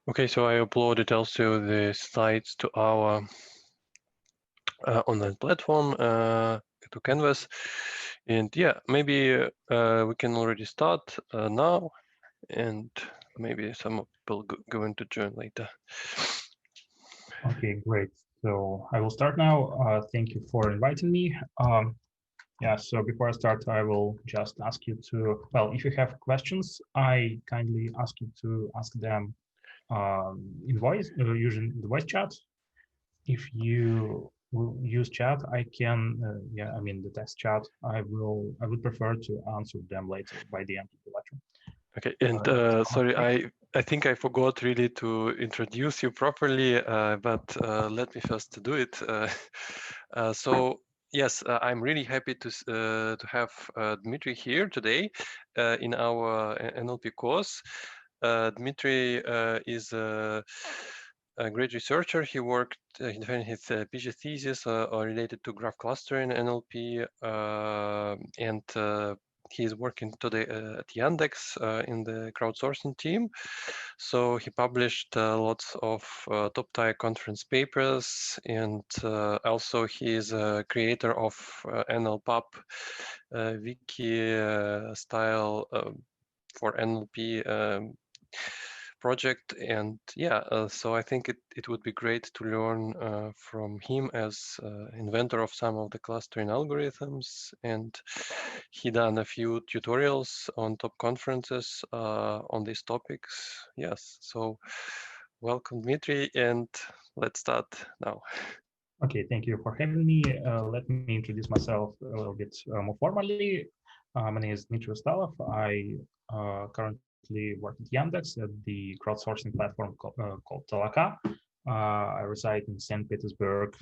Okay, so I uploaded also the slides to our online platform, to Canvas. And yeah, maybe we can already start now, and maybe some people going to join later. Okay, great. So I will start now. Thank you for inviting me. Yeah, so before I start, I will just ask you to, well, if you have questions, I kindly ask you to ask them in voice, using the voice chat. If you will use chat, I can, yeah, I mean the text chat, I would prefer to answer them later by the end of the lecture. Okay, and sorry, Okay. I think I forgot really to introduce you properly, but let me first do it. So yes, I'm really happy to have Dmitry here today in our NLP course. Dmitry is a great researcher. He worked, he defended his PhD thesis related to graph clustering NLP, and he is working today at Yandex in the crowdsourcing team. So he published lots of top-tier conference papers, and also he is a creator of NLPUP wiki style for NLP project. And yeah, so I think it would be great to learn from him as inventor of some of the clustering algorithms, and he done a few tutorials on top conferences on these topics. Yes, so welcome Dmitry, and let's start now. Okay, thank you for having me. Let me introduce myself a little bit more formally. My name is Dmitry Ustalov. I currently work at Yandex at the crowdsourcing platform called Talaka. I reside in St. Petersburg,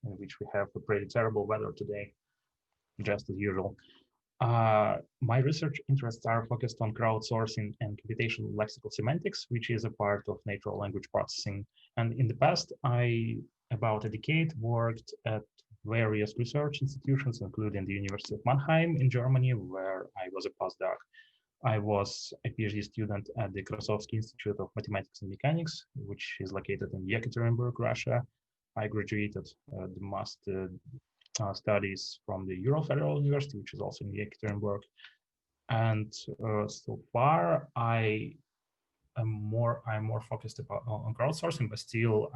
in which we have a pretty terrible weather today, just as usual. My research interests are focused on crowdsourcing and computational lexical semantics, which is a part of natural language processing. And in the past, I, about a decade, worked at various research institutions, including the University of Mannheim in Germany, where I was a postdoc. I was a PhD student at the Krasovsky Institute of Mathematics and Mechanics, which is located in Yekaterinburg, Russia. I graduated the master studies from the Ural Federal University, which is also in Yekaterinburg. And so far, I'm more focused on crowdsourcing, but still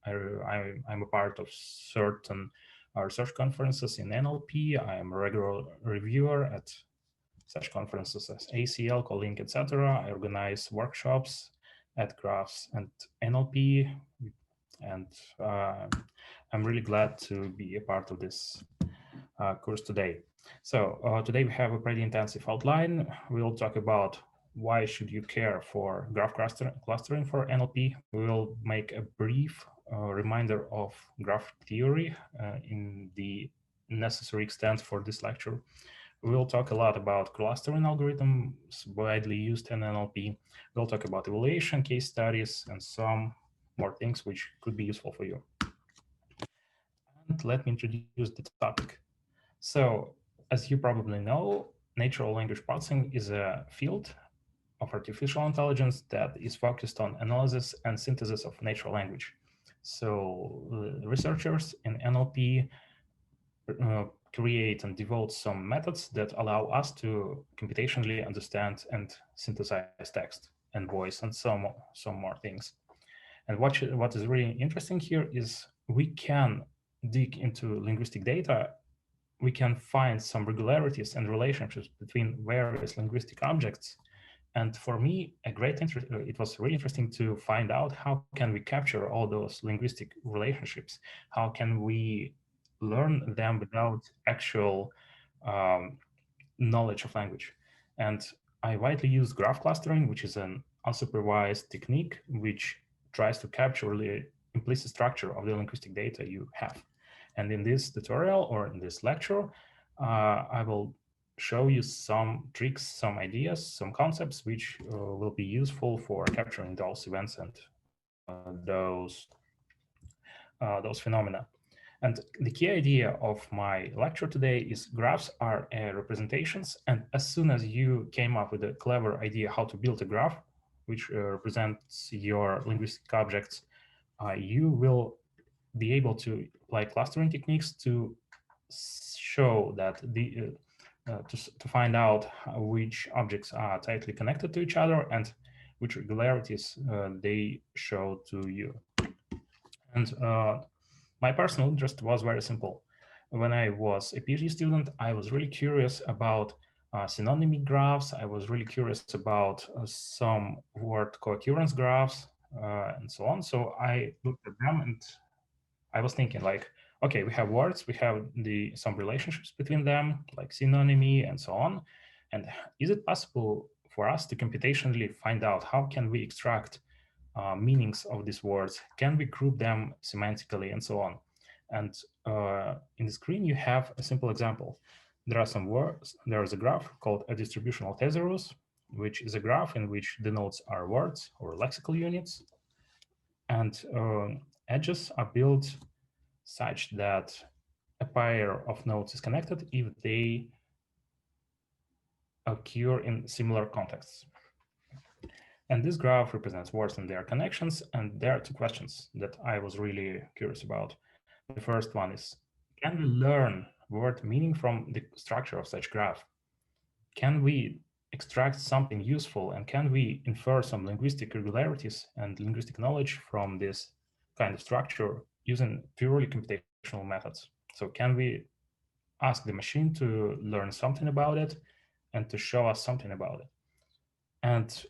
I'm a part of certain research conferences in NLP. I am a regular reviewer at such conferences as ACL, Colink, etc. I organize workshops at Graphs and NLP, and I'm really glad to be a part of this course today. So today we have a pretty intensive outline. We'll talk about why should you care for graph clustering for NLP. We will make a brief reminder of graph theory in the necessary extent for this lecture. We'll talk a lot about clustering algorithms widely used in NLP. We'll talk about evaluation, case studies, and some more things which could be useful for you. And let me introduce the topic. So, as you probably know, natural language processing is a field of artificial intelligence that is focused on analysis and synthesis of natural language. So, researchers in NLP create and devote some methods that allow us to computationally understand and synthesize text and voice and some more things. And what is really interesting here is we can dig into linguistic data. We can find some regularities and relationships between various linguistic objects. And for me, it was really interesting to find out how can we capture all those linguistic relationships? How can we learn them without actual um, knowledge of language? And I widely use graph clustering, which is an unsupervised technique which tries to capture the implicit structure of the linguistic data you have. And in this tutorial or in this lecture, I will show you some tricks, some ideas, some concepts which will be useful for capturing those events and those phenomena. And the key idea of my lecture today is graphs are representations. And as soon as you came up with a clever idea how to build a graph, which represents your linguistic objects, you will be able to apply clustering techniques to show that to find out which objects are tightly connected to each other and which regularities they show to you. And my personal interest was very simple. When I was a PhD student, I was really curious about synonymic graphs. I was really curious about some word co-occurrence graphs and so on. So I looked at them and I was thinking like, okay, we have words, we have some relationships between them, like synonymy and so on. And is it possible for us to computationally find out how can we extract meanings of these words? Can we group them semantically and so on? And in the screen, you have a simple example. There are some words. There is a graph called a distributional thesaurus, which is a graph in which the nodes are words or lexical units. And edges are built such that a pair of nodes is connected if they occur in similar contexts. And this graph represents words and their connections. And there are two questions that I was really curious about. The first one is, can we learn word meaning from the structure of such graph? Can we extract something useful, and can we infer some linguistic regularities and linguistic knowledge from this kind of structure using purely computational methods? So can we ask the machine to learn something about it and to show us something about it? And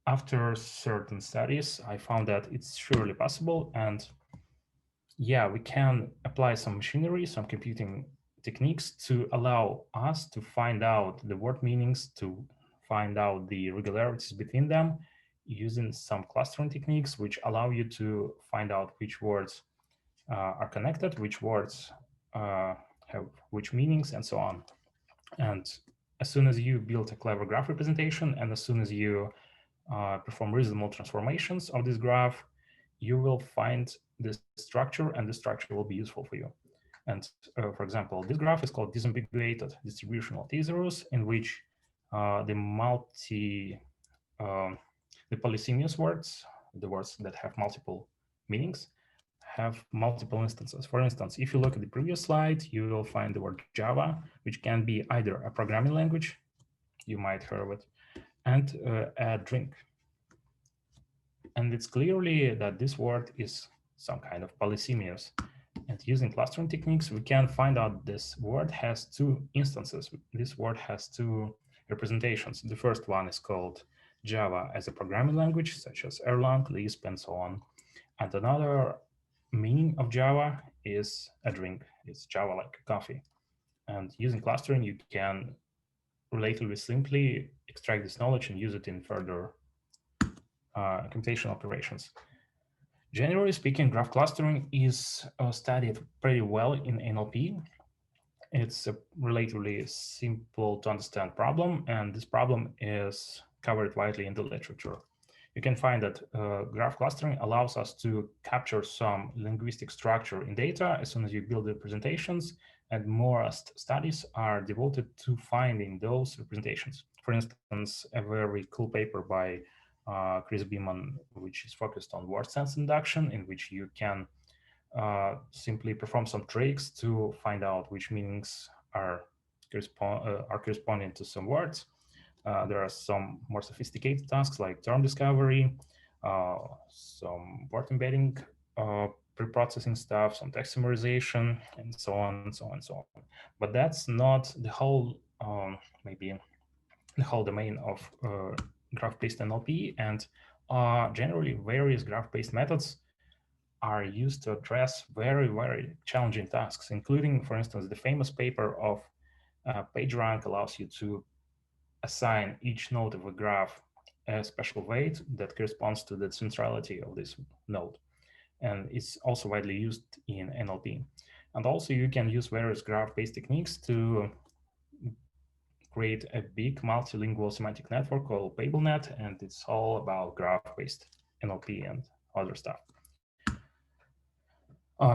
after certain studies, I found that it's surely possible. And yeah, we can apply some machinery, some computing techniques to allow us to find out the word meanings, to find out the regularities between them using some clustering techniques, which allow you to find out which words are connected, which words have which meanings, and so on. And as soon as you build a clever graph representation, and as soon as you perform reasonable transformations of this graph, you will find the structure, and the structure will be useful for you. And for example, this graph is called disambiguated distributional thesaurus, in which the the polysemous words, the words that have multiple meanings, have multiple instances. For instance, if you look at the previous slide, you will find the word Java, which can be either a programming language, you might hear of it, and a drink. And it's clearly that this word is some kind of polysemous. And using clustering techniques, we can find out this word has two instances. This word has two representations. The first one is called Java as a programming language, such as Erlang, Lisp, and so on. And another meaning of Java is a drink. It's Java like coffee. And using clustering, you can relatively simply extract this knowledge and use it in further computational operations. Generally speaking, graph clustering is studied pretty well in NLP. It's a relatively simple to understand problem, and this problem is covered widely in the literature. You can find that graph clustering allows us to capture some linguistic structure in data as soon as you build the representations, and more studies are devoted to finding those representations. For instance, a very cool paper by Chris Beeman, which is focused on word sense induction, in which you can simply perform some tricks to find out which meanings are corresponding to some words. There are some more sophisticated tasks like term discovery, some word embedding, pre-processing stuff, some text summarization, and so on, and so on, and so on. But that's not the whole, maybe the whole domain of graph-based NLP. And generally, various graph-based methods are used to address very, very challenging tasks, including, for instance, the famous paper of PageRank allows you to assign each node of a graph a special weight that corresponds to the centrality of this node. And it's also widely used in NLP. And also you can use various graph-based techniques to create a big multilingual semantic network called PableNet, and it's all about graph-based NLP and other stuff.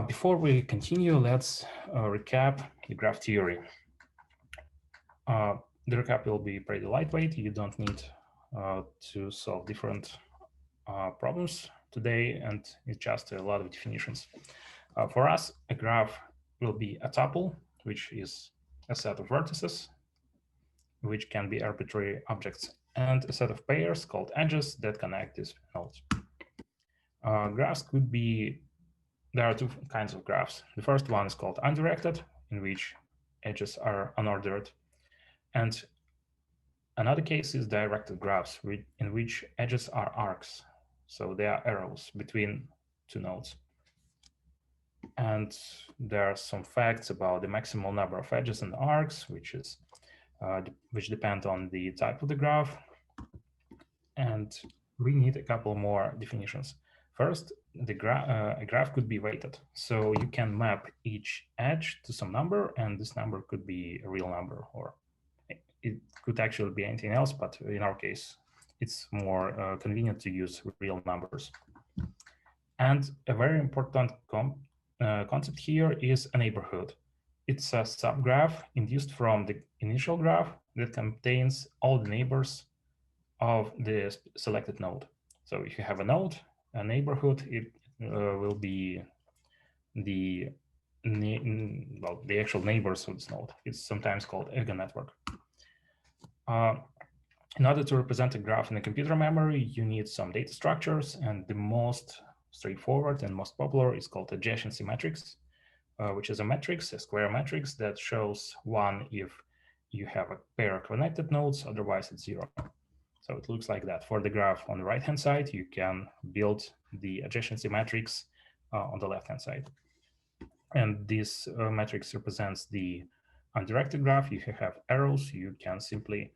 Before we continue, let's recap the graph theory. The recap will be pretty lightweight. You don't need to solve different problems today, and it's just a lot of definitions. For us, a graph will be a tuple, which is a set of vertices, which can be arbitrary objects, and a set of pairs called edges that connect these nodes. Graphs could be, there are two kinds of graphs. The first one is called undirected, in which edges are unordered. And another case is directed graphs, in which edges are arcs. So they are arrows between two nodes. And there are some facts about the maximal number of edges and arcs, which depend on the type of the graph. And we need a couple more definitions. First, a graph could be weighted. So you can map each edge to some number, and this number could be a real number, or it could actually be anything else, but in our case, it's more convenient to use real numbers. And a very important concept here is a neighborhood. It's a subgraph induced from the initial graph that contains all the neighbors of the selected node. So if you have a node, a neighborhood, it will be the actual neighbors of this node. It's sometimes called eignetwork. In order to represent a graph in a computer memory, you need some data structures, and the most straightforward and most popular is called adjacency matrix, which is a matrix, a square matrix that shows 1 if you have a pair of connected nodes, otherwise it's 0. So it looks like that. For the graph on the right-hand side, you can build the adjacency matrix on the left-hand side. And this matrix represents the undirected graph. If you have arrows, you can simply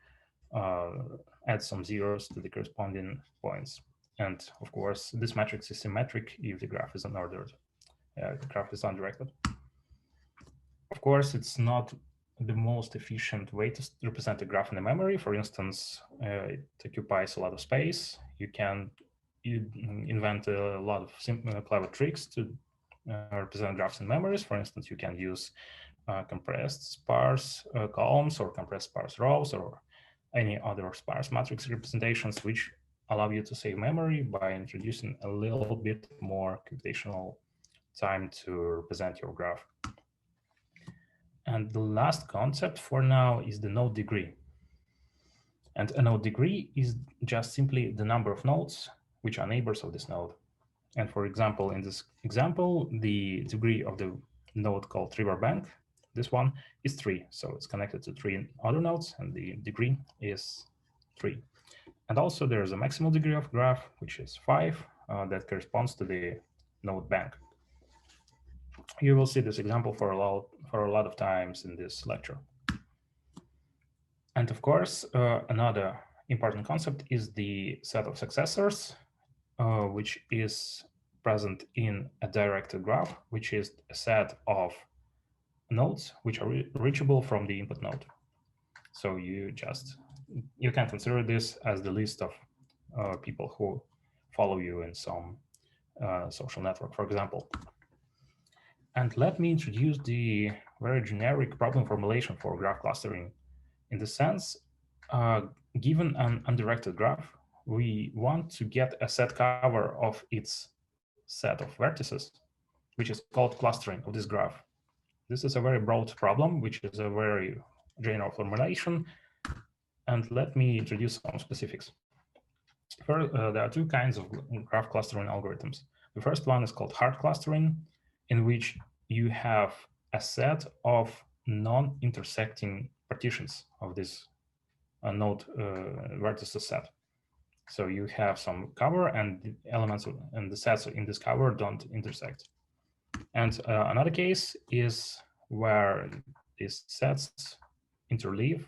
add some zeros to the corresponding points. And of course, this matrix is symmetric if the graph is unordered. The graph is undirected. Of course, it's not the most efficient way to represent a graph in the memory. For instance, it occupies a lot of space. You invent a lot of clever tricks to represent graphs in memories. For instance, you can use compressed sparse columns or compressed sparse rows or any other sparse matrix representations, which allow you to save memory by introducing a little bit more computational time to represent your graph. And the last concept for now is the node degree. And a node degree is just simply the number of nodes which are neighbors of this node. And for example, in this example, the degree of the node called Riverbank, this one, is 3. So it's connected to 3 other nodes, and the degree is 3. And also there's a maximal degree of graph, which is 5, that corresponds to the node bank. You will see this example for a lot of times in this lecture. And of course, another important concept is the set of successors, which is present in a directed graph, which is a set of nodes which are reachable from the input node. So you can consider this as the list of people who follow you in some social network, for example. And let me introduce the very generic problem formulation for graph clustering. In the sense, given an undirected graph, we want to get a set cover of its set of vertices, which is called clustering of this graph. This is a very broad problem, which is a very general formulation. And let me introduce some specifics. First, there are two kinds of graph clustering algorithms. The first one is called hard clustering, in which you have a set of non-intersecting partitions of this node vertices set. So you have some cover, and the elements and the sets in this cover don't intersect. And another case is where these sets interleave.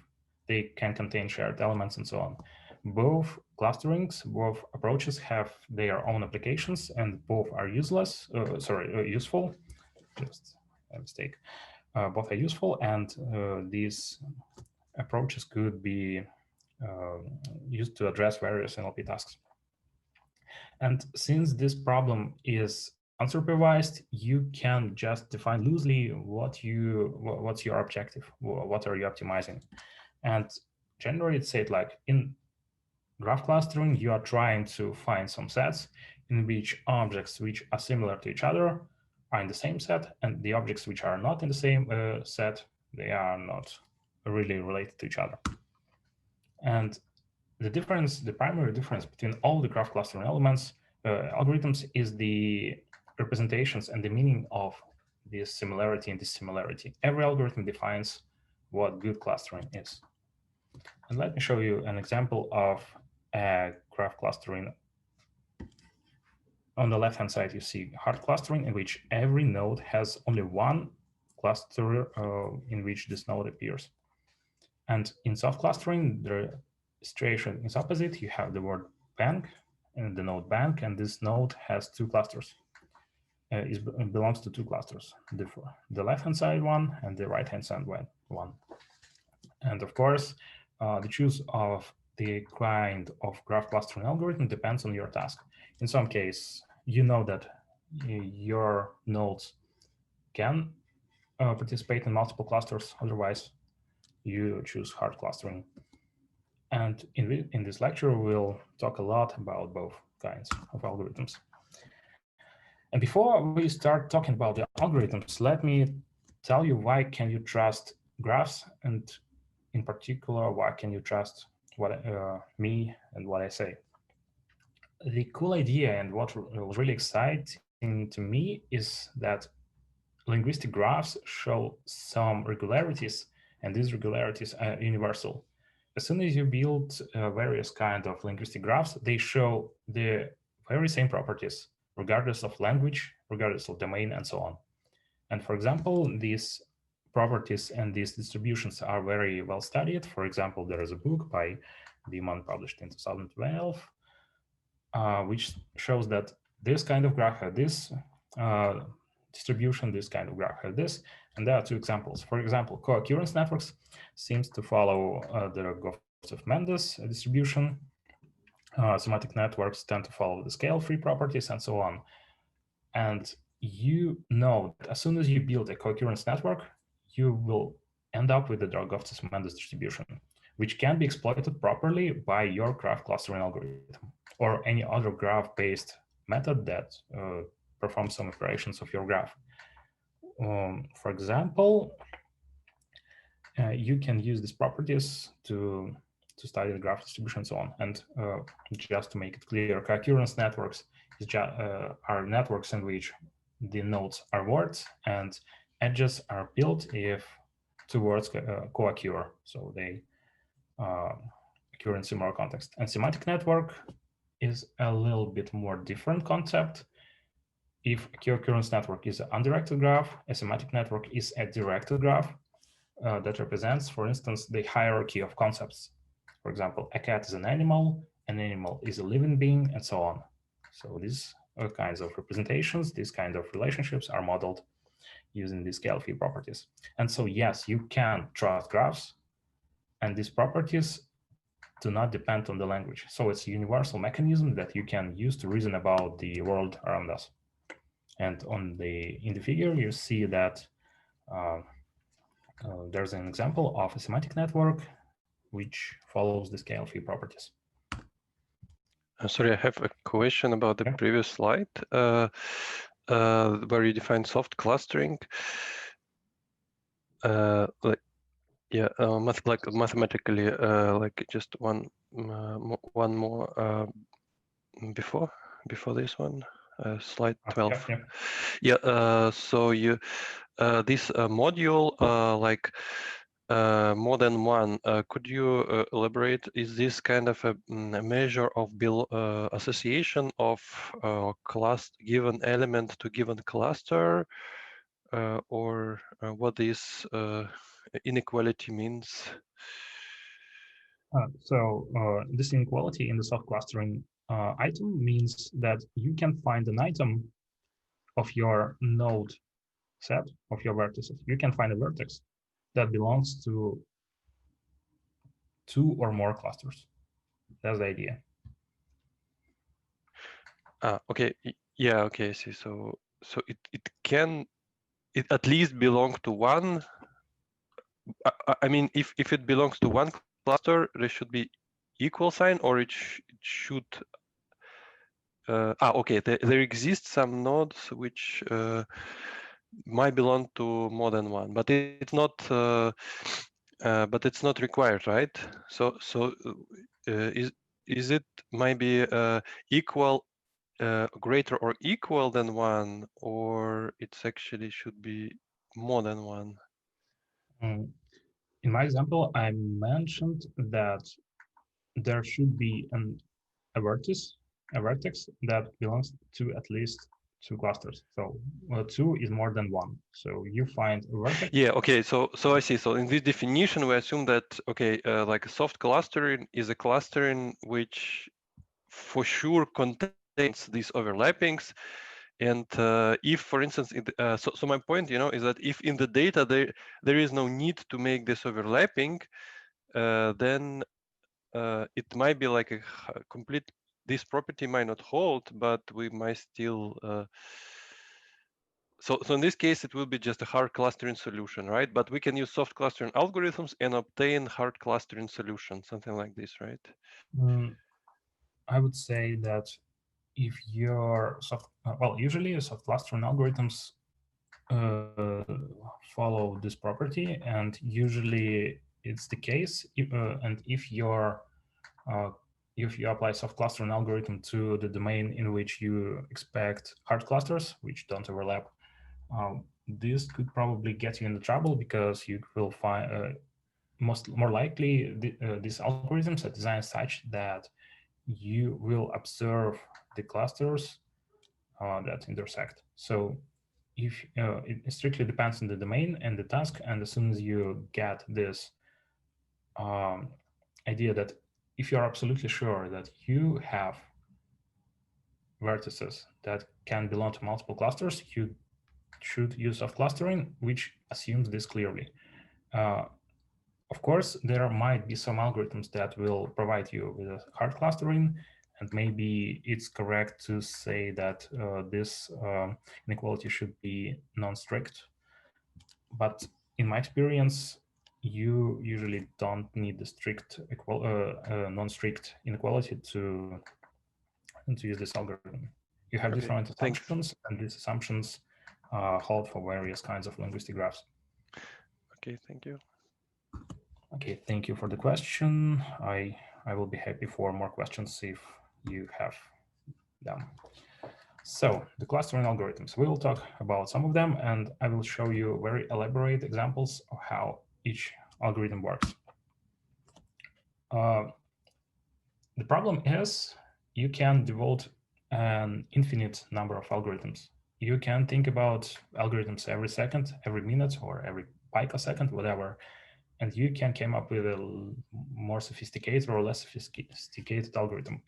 They can contain shared elements and so on. Both clusterings, both approaches have their own applications, and both are useful. Just a mistake. Both are useful, and these approaches could be used to address various NLP tasks. And since this problem is unsupervised, you can just define loosely what's your objective, what are you optimizing. And generally it's said like in graph clustering, you are trying to find some sets in which objects which are similar to each other are in the same set, and the objects which are not in the same set, they are not really related to each other. And the difference, the primary difference between all the graph clustering elements, algorithms, is the representations and the meaning of this similarity and dissimilarity. Every algorithm defines what good clustering is. And let me show you an example of a graph clustering. On the left-hand side, you see hard clustering, in which every node has only one cluster in which this node appears. And in soft clustering, the situation is opposite. You have the word bank and the node bank, and this node has two clusters. It belongs to two clusters, the left-hand side one and the right-hand side one. And of course, the choice of the kind of graph clustering algorithm depends on your task. In some case, you know that your nodes can participate in multiple clusters. Otherwise, you choose hard clustering. And in this lecture, we'll talk a lot about both kinds of algorithms. And before we start talking about the algorithms, let me tell you why can you trust graphs, and in particular, why can you trust what me and what I say. The cool idea and what was really exciting to me is that linguistic graphs show some regularities, and these regularities are universal. As soon as you build various kind of linguistic graphs, they show the very same properties, regardless of language, regardless of domain, and so on. And for example, these properties and these distributions are very well studied. For example, there is a book by Beeman published in 2012, which shows that this kind of graph had this distribution, this kind of graph had this, and there are two examples. For example, co-occurrence networks seems to follow the Govtsov-Mendes distribution. Semantic networks tend to follow the scale-free properties, and so on. And you know that as soon as you build a co-occurrence network, you will end up with the Govtsov-Mendes distribution, which can be exploited properly by your graph clustering algorithm or any other graph-based method that performs some operations of your graph. For example, you can use these properties to study the graph distribution and so on. And just to make it clear, co-occurrence networks are networks in which the nodes are words and edges are built if two words co-occur, so they occur in similar context. And semantic network is a little bit more different concept. If a co-occurrence network is an undirected graph, a semantic network is a directed graph that represents, for instance, the hierarchy of concepts. For example, a cat is an animal is a living being, and so on. So these kinds of representations, these kind of relationships are modeled using these scale-free properties. And so, yes, you can trust graphs, and these properties do not depend on the language. So it's a universal mechanism that you can use to reason about the world around us. And in the figure, you see that there's an example of a semantic network which follows the scale-free properties. Sorry, I have a question about the previous slide where you define soft clustering. Mathematically, like just one more before this one, slide 12. Yeah. So you this module like more than one. Could you elaborate? Is this kind of a measure of association of given element to given cluster, or what this inequality means? This inequality in the soft clustering item means that you can find an item of your node set of your vertices. You can find a vertex that belongs to two or more clusters. That's the idea. Okay. Yeah. Okay. See. So it can at least belong to one. I mean, if it belongs to one cluster, there should be equal sign, or it should okay, there exist some nodes which might belong to more than one, but it's not required, right? So is it maybe equal, greater or equal than one, or it's actually should be more than one? Mm, In my example, I mentioned that there should be a vertex, a vertex that belongs to at least two clusters. So two is more than one. So you find a vertex. Yeah, okay, so I see. So in this definition, we assume that, okay, like a soft clustering is a clustering which for sure contains these overlappings. And if, for instance, so my point, is that if in the data there is no need to make this overlapping, then it might be like a complete, this property might not hold, but we might still so in this case it will be just a hard clustering solution, right? But we can use soft clustering algorithms and obtain hard clustering solution, something like this, right? Mm, I would say that if your soft, well, usually soft clustering algorithms uh, follow this property, and usually it's the case. And uh, if you apply soft clustering algorithm to the domain in which you expect hard clusters, which don't overlap, this could probably get you into trouble because you will find more likely these algorithms are designed such that you will observe the clusters that intersect. So if it strictly depends on the domain and the task, and as soon as you get this um, idea that if you're absolutely sure that you have vertices that can belong to multiple clusters, you should use soft clustering, which assumes this clearly. Uh, of course, there might be some algorithms that will provide you with a hard clustering, and maybe it's correct to say that this inequality should be non-strict. But in my experience, you usually don't need the strict non-strict inequality to use this algorithm. You have Okay, different thanks. assumptions, and these assumptions hold for various kinds of linguistic graphs. Okay, thank you. Okay, thank you for the question. I will be happy for more questions if you have them. So the clustering algorithms, we will talk about some of them, and I will show you very elaborate examples of how each algorithm works. Uh, the problem is you can devote an infinite number of algorithms. You can think about algorithms every second, every minute, or every picosecond, whatever, and you can come up with a more sophisticated or less sophisticated algorithm.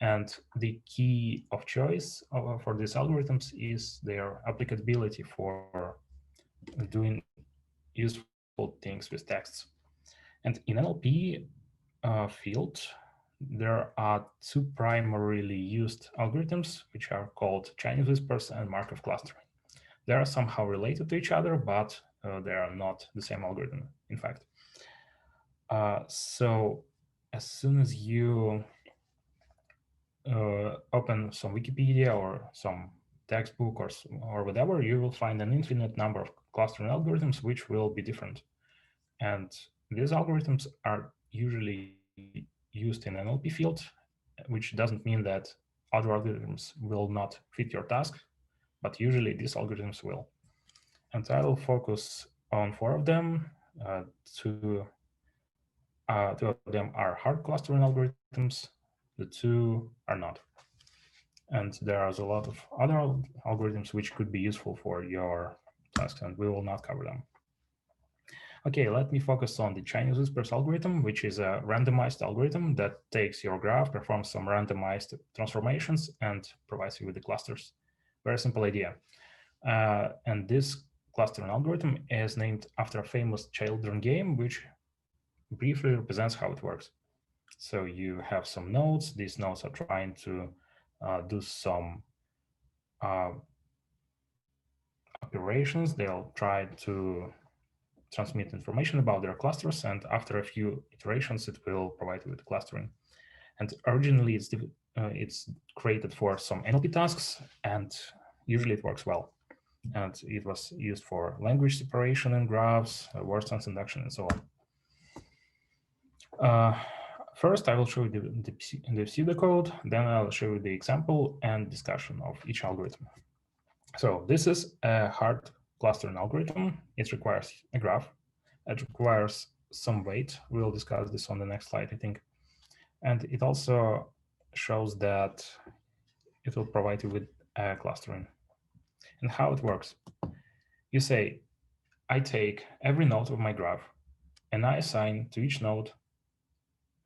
And the key of choice for these algorithms is their applicability for doing useful things with texts. And in NLP field, there are two primarily used algorithms, which are called Chinese whispers and Markov clustering. They are somehow related to each other, but they are not the same algorithm, in fact. So as soon as you open some Wikipedia or some textbook or whatever, you will find an infinite number of clustering algorithms which will be different. And these algorithms are usually used in NLP field, which doesn't mean that other algorithms will not fit your task, but usually these algorithms will. And I will focus on four of them. Uh, two, two of them are hard clustering algorithms. The two are not. And there are a lot of other algorithms which could be useful for your tasks, and we will not cover them. Okay, let me focus on the Chinese whispers algorithm, which is a randomized algorithm that takes your graph, performs some randomized transformations, and provides you with the clusters. Very simple idea. And this clustering algorithm is named after a famous children game, which briefly represents how it works. So you have some nodes. These nodes are trying to do some uh, operations. They'll try to transmit information about their clusters, and after a few iterations, it will provide you with clustering. And originally it's created for some NLP tasks, and usually it works well. And it was used for language separation in graphs, word sense induction, and so on. First, I will show you the pseudocode, then I'll show you the example and discussion of each algorithm. So this is a hard clustering algorithm. It requires a graph. It requires some weight. We'll discuss this on the next slide, I think. And it also shows that it will provide you with clustering. And how it works. You say, I take every node of my graph and I assign to each node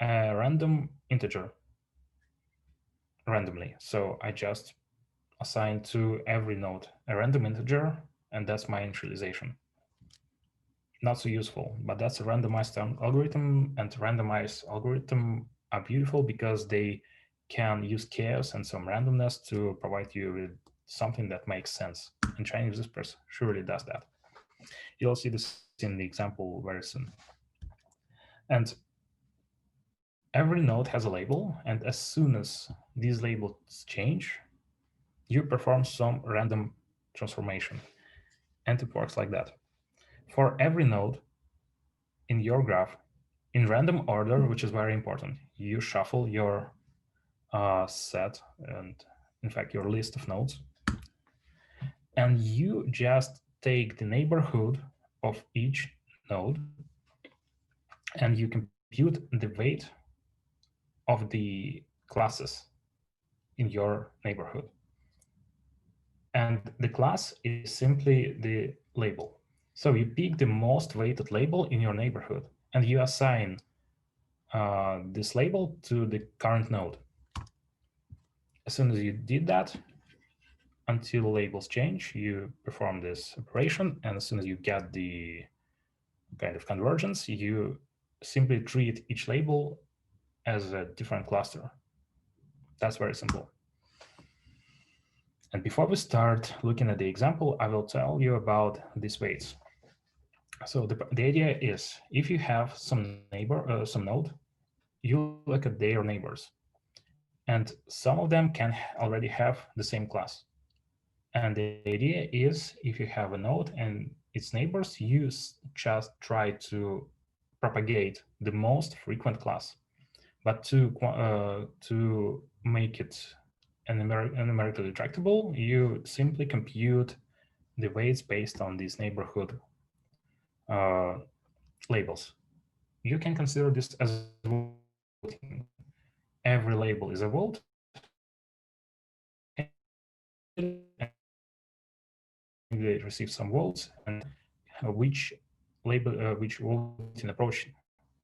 a random integer randomly. So I just assign to every node a random integer, and that's my initialization. Not so useful, but that's a randomized algorithm, and randomized algorithm are beautiful because they can use chaos and some randomness to provide you with something that makes sense. And Chinese whispers surely does that. You'll see this in the example very soon. And every node has a label, and as soon as these labels change, you perform some random transformation. And it works like that. For every node in your graph, in random order, which is very important, you shuffle your set and, in fact, your list of nodes, and you just take the neighborhood of each node and you compute the weight of the classes in your neighborhood. And the class is simply the label. So you pick the most weighted label in your neighborhood and you assign this label to the current node. As soon as you did that, until labels change, you perform this operation, and as soon as you get the kind of convergence, you simply treat each label as a different cluster. That's very simple. And before we start looking at the example, I will tell you about these weights. So the idea is, if you have some node, you look at their neighbors, and some of them can already have the same class. And the idea is, if you have a node and its neighbors, you just try to propagate the most frequent class. But to make it numerically tractable, you simply compute the weights based on these neighborhood labels. You can consider this as voting. Every label is a vote, and they receive some votes, and which voting approach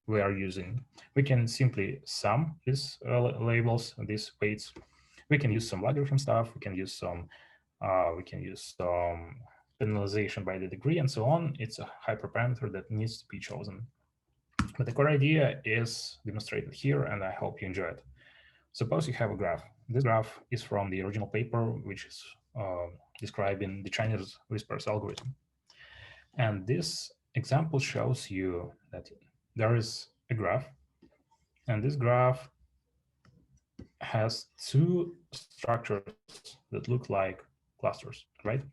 we are using. We can simply sum these labels, these weights. We can use some logarithm stuff. We can use some penalization by the degree and so on. It's a hyperparameter that needs to be chosen. But the core idea is demonstrated here, and I hope you enjoy it. Suppose you have a graph. This graph is from the original paper, which is describing the Chinese whispers algorithm. And this example shows you that there is a graph, and this graph has two structures that look like clusters, right?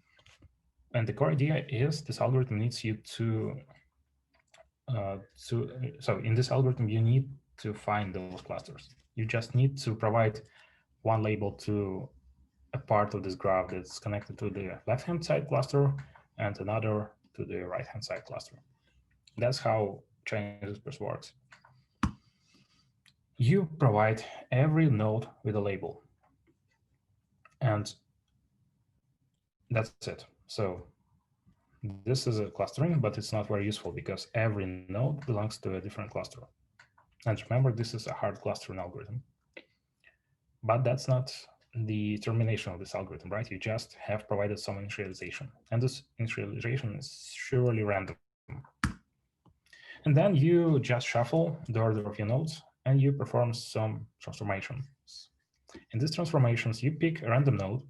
And the core idea is this algorithm needs you so in this algorithm, you need to find those clusters. You just need to provide one label to a part of this graph that's connected to the left-hand side cluster and another to the right-hand side cluster. That's how Chinese whispers works. You provide every node with a label, and that's it. So this is a clustering, but it's not very useful because every node belongs to a different cluster. And remember, this is a hard clustering algorithm. But that's not the termination of this algorithm, right? You just have provided some initialization, and this initialization is surely random. And then you just shuffle the order of your nodes and you perform some transformations. In these transformations, you pick a random node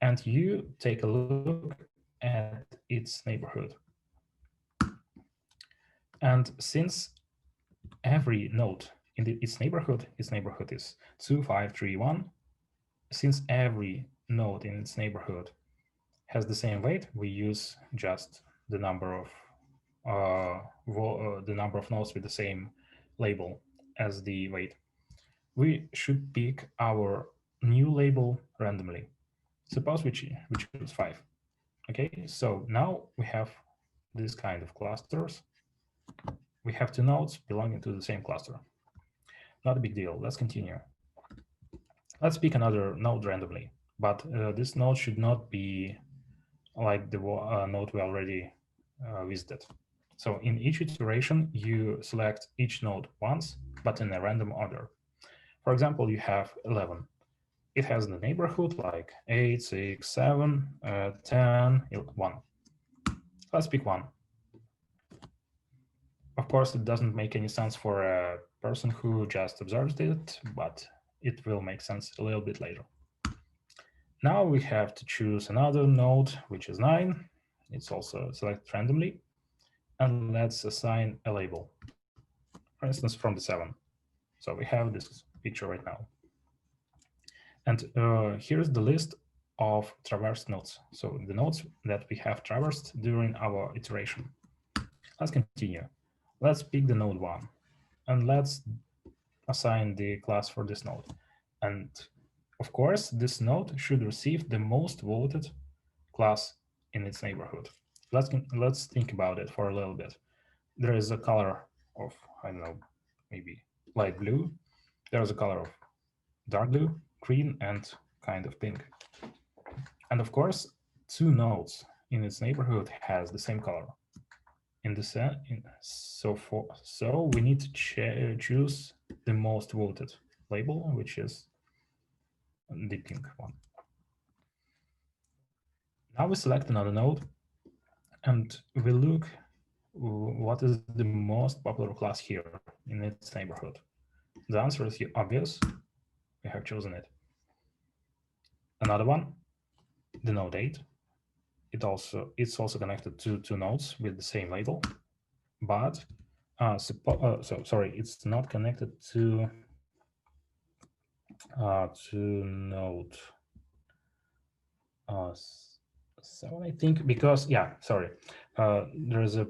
and you take a look at its neighborhood. And since every node its neighborhood is 2, 5, 3, 1. Since every node in its neighborhood has the same weight, we use just the number of nodes with the same label as the weight. We should pick our new label randomly. Suppose we choose 5. Okay, so now we have this kind of clusters. We have two nodes belonging to the same cluster. Not a big deal. Let's continue. Let's pick another node randomly, but this node should not be like the node we already visited. So in each iteration, you select each node once, but in a random order. For example, you have 11. It has the neighborhood like 8, 6, 7, 10, 1. Let's pick 1. Of course, it doesn't make any sense for a person who just observes it, but it will make sense a little bit later. Now we have to choose another node, which is 9. It's also selected randomly. And let's assign a label, for instance, from the 7. So we have this picture right now. And here's the list of traversed nodes. So the nodes that we have traversed during our iteration. Let's continue. Let's pick the node 1. And let's assign the class for this node. And of course, this node should receive the most voted class in its neighborhood. Let's think about it for a little bit. There is a color of, I don't know, maybe light blue. There is a color of dark blue, green, and kind of pink. And of course, two nodes in its neighborhood has the same color. So we need to choose the most voted label, which is the pink one. Now we select another node, and we look what is the most popular class here in its neighborhood. The answer is obvious. We have chosen it. Another one, the node 8. It's also connected to two nodes with the same label, but sorry, it's not connected to node 7, I think, because there is a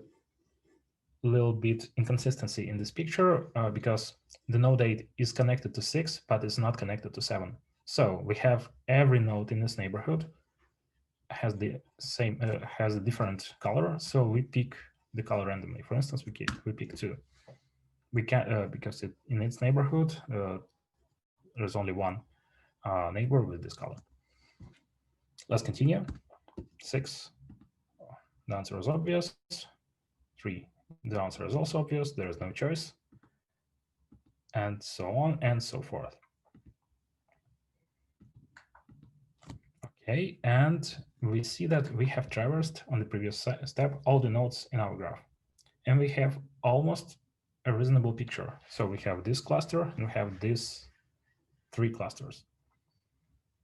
little bit inconsistency in this picture because the node 8 is connected to 6, but it's not connected to 7. So we have every node in this neighborhood has the same has a different color, so we pick the color randomly. For instance, we pick 2. We can because in its neighborhood there's only one neighbor with this color. Let's continue. 6, the answer is obvious. 3, the answer is also obvious. There is no choice, and so on and so forth. Okay, and we see that we have traversed on the previous step all the nodes in our graph, and we have almost a reasonable picture. So we have this cluster and we have these 3 clusters.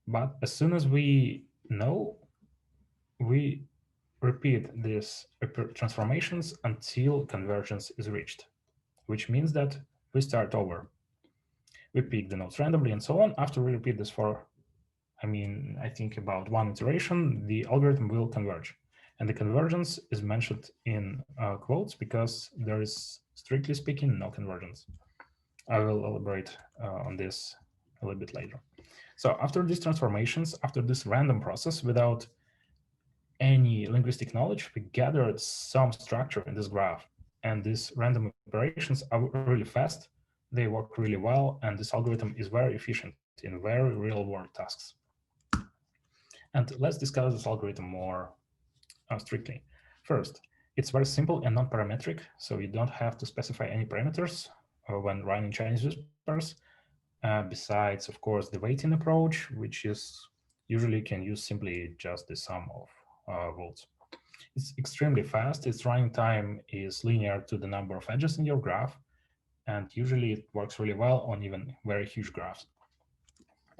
But as soon as we know, we repeat these transformations until convergence is reached, which means that we start over. We pick the nodes randomly and so on. After we repeat this for, I think about 1 iteration, the algorithm will converge. And the convergence is mentioned in quotes because there is, strictly speaking, no convergence. I will elaborate on this a little bit later. So after these transformations, after this random process, without any linguistic knowledge, we gathered some structure in this graph. And these random operations are really fast, they work really well, and this algorithm is very efficient in very real-world tasks. And let's discuss this algorithm more strictly. First, it's very simple and non-parametric, so you don't have to specify any parameters when running Chinese whispers. Besides, of course, the weighting approach, which is usually can use simply just the sum of votes. It's extremely fast. Its running time is linear to the number of edges in your graph, and usually it works really well on even very huge graphs.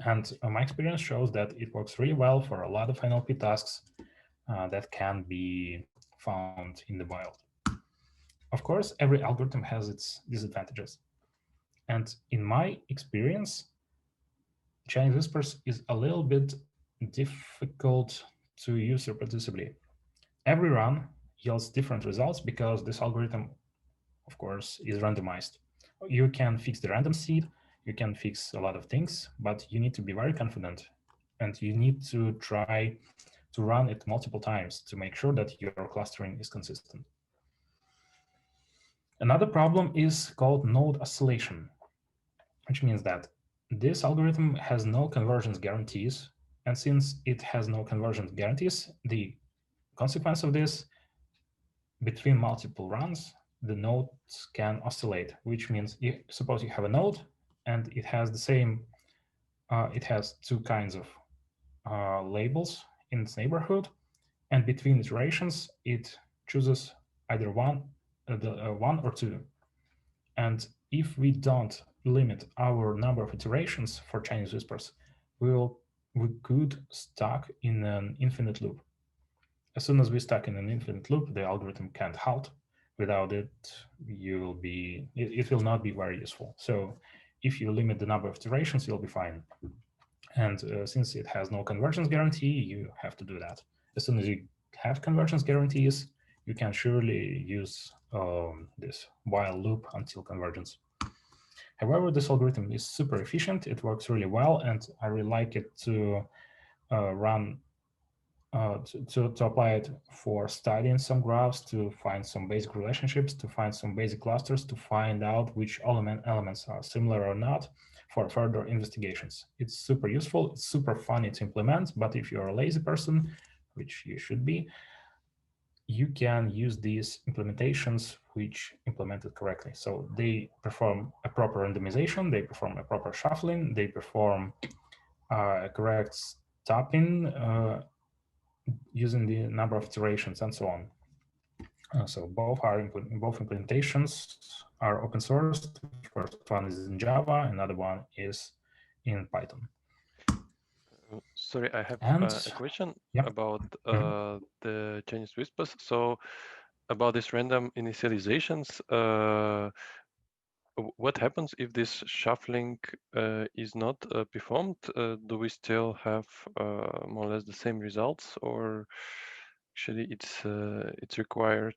And my experience shows that it works really well for a lot of NLP tasks that can be found in the wild. Of course, every algorithm has its disadvantages. And in my experience, Chinese whispers is a little bit difficult to use reproducibly. Every run yields different results because this algorithm, of course, is randomized. You can fix the random seed, you can fix a lot of things, but you need to be very confident and you need to try to run it multiple times to make sure that your clustering is consistent. Another problem is called node oscillation, which means that this algorithm has no convergence guarantees. And since it has no convergence guarantees, the consequence of this, between multiple runs, the nodes can oscillate, which means suppose you have a node and it has the same, it has two kinds of labels in its neighborhood, and between iterations, it chooses either one or two. And if we don't limit our number of iterations for Chinese whispers, we could stuck in an infinite loop. As soon as we stuck in an infinite loop, the algorithm can't halt. Without it, it will not be very useful. So if you limit the number of iterations, you'll be fine. And since it has no convergence guarantee, you have to do that. As soon as you have convergence guarantees, you can surely use this while loop until convergence. However, this algorithm is super efficient. It works really well, and I really like it to run to apply it for studying some graphs, to find some basic relationships, to find some basic clusters, to find out which elements are similar or not for further investigations. It's super useful, it's super funny to implement, but if you're a lazy person, which you should be, you can use these implementations which implemented correctly. So they perform a proper randomization, they perform a proper shuffling, they perform a correct stopping, using the number of iterations and so on. So both implementations are open source. First one is in Java, another one is in Python. Sorry, I have And a question yeah, about mhm. the Chinese whispers. So about these random initializations, what happens if this shuffling is not performed? Do we still have more or less the same results, or actually it's required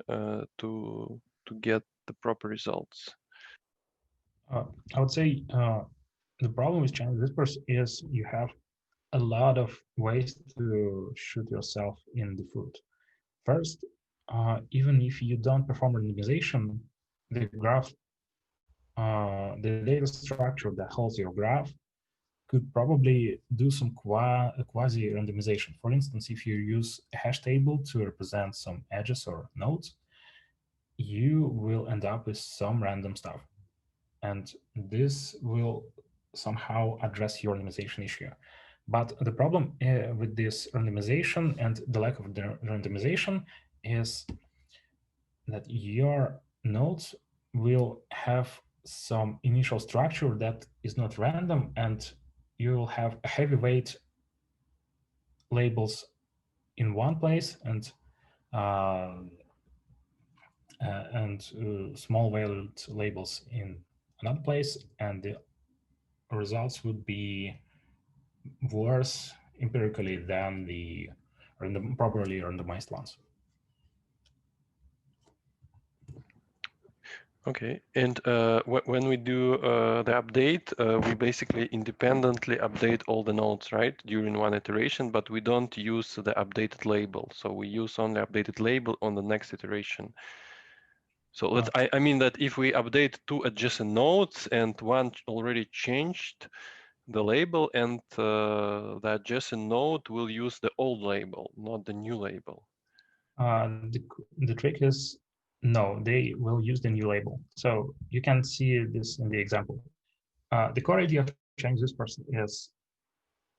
to get the proper results? I would say the problem with Chinese whispers is you have a lot of ways to shoot yourself in the foot. First, even if you don't perform randomization, the graph, the data structure that holds your graph could probably do some quasi randomization. For instance, if you use a hash table to represent some edges or nodes, you will end up with some random stuff. And this will somehow address your randomization issue. But the problem with this randomization and the lack of the randomization is that your nodes will have some initial structure that is not random, and you will have a heavyweight labels in one place uh, small valued labels in another place, and the results would be worse empirically than the properly randomized ones. Okay, and when we do the update, we basically independently update all the nodes, right, during one iteration, but we don't use the updated label. So we use only updated label on the next iteration. So I mean that if we update two adjacent nodes and one already changed the label, and the adjacent node will use the old label, not the new label. The trick is no, they will use the new label. So you can see this in the example. The core idea of Chinese whispers is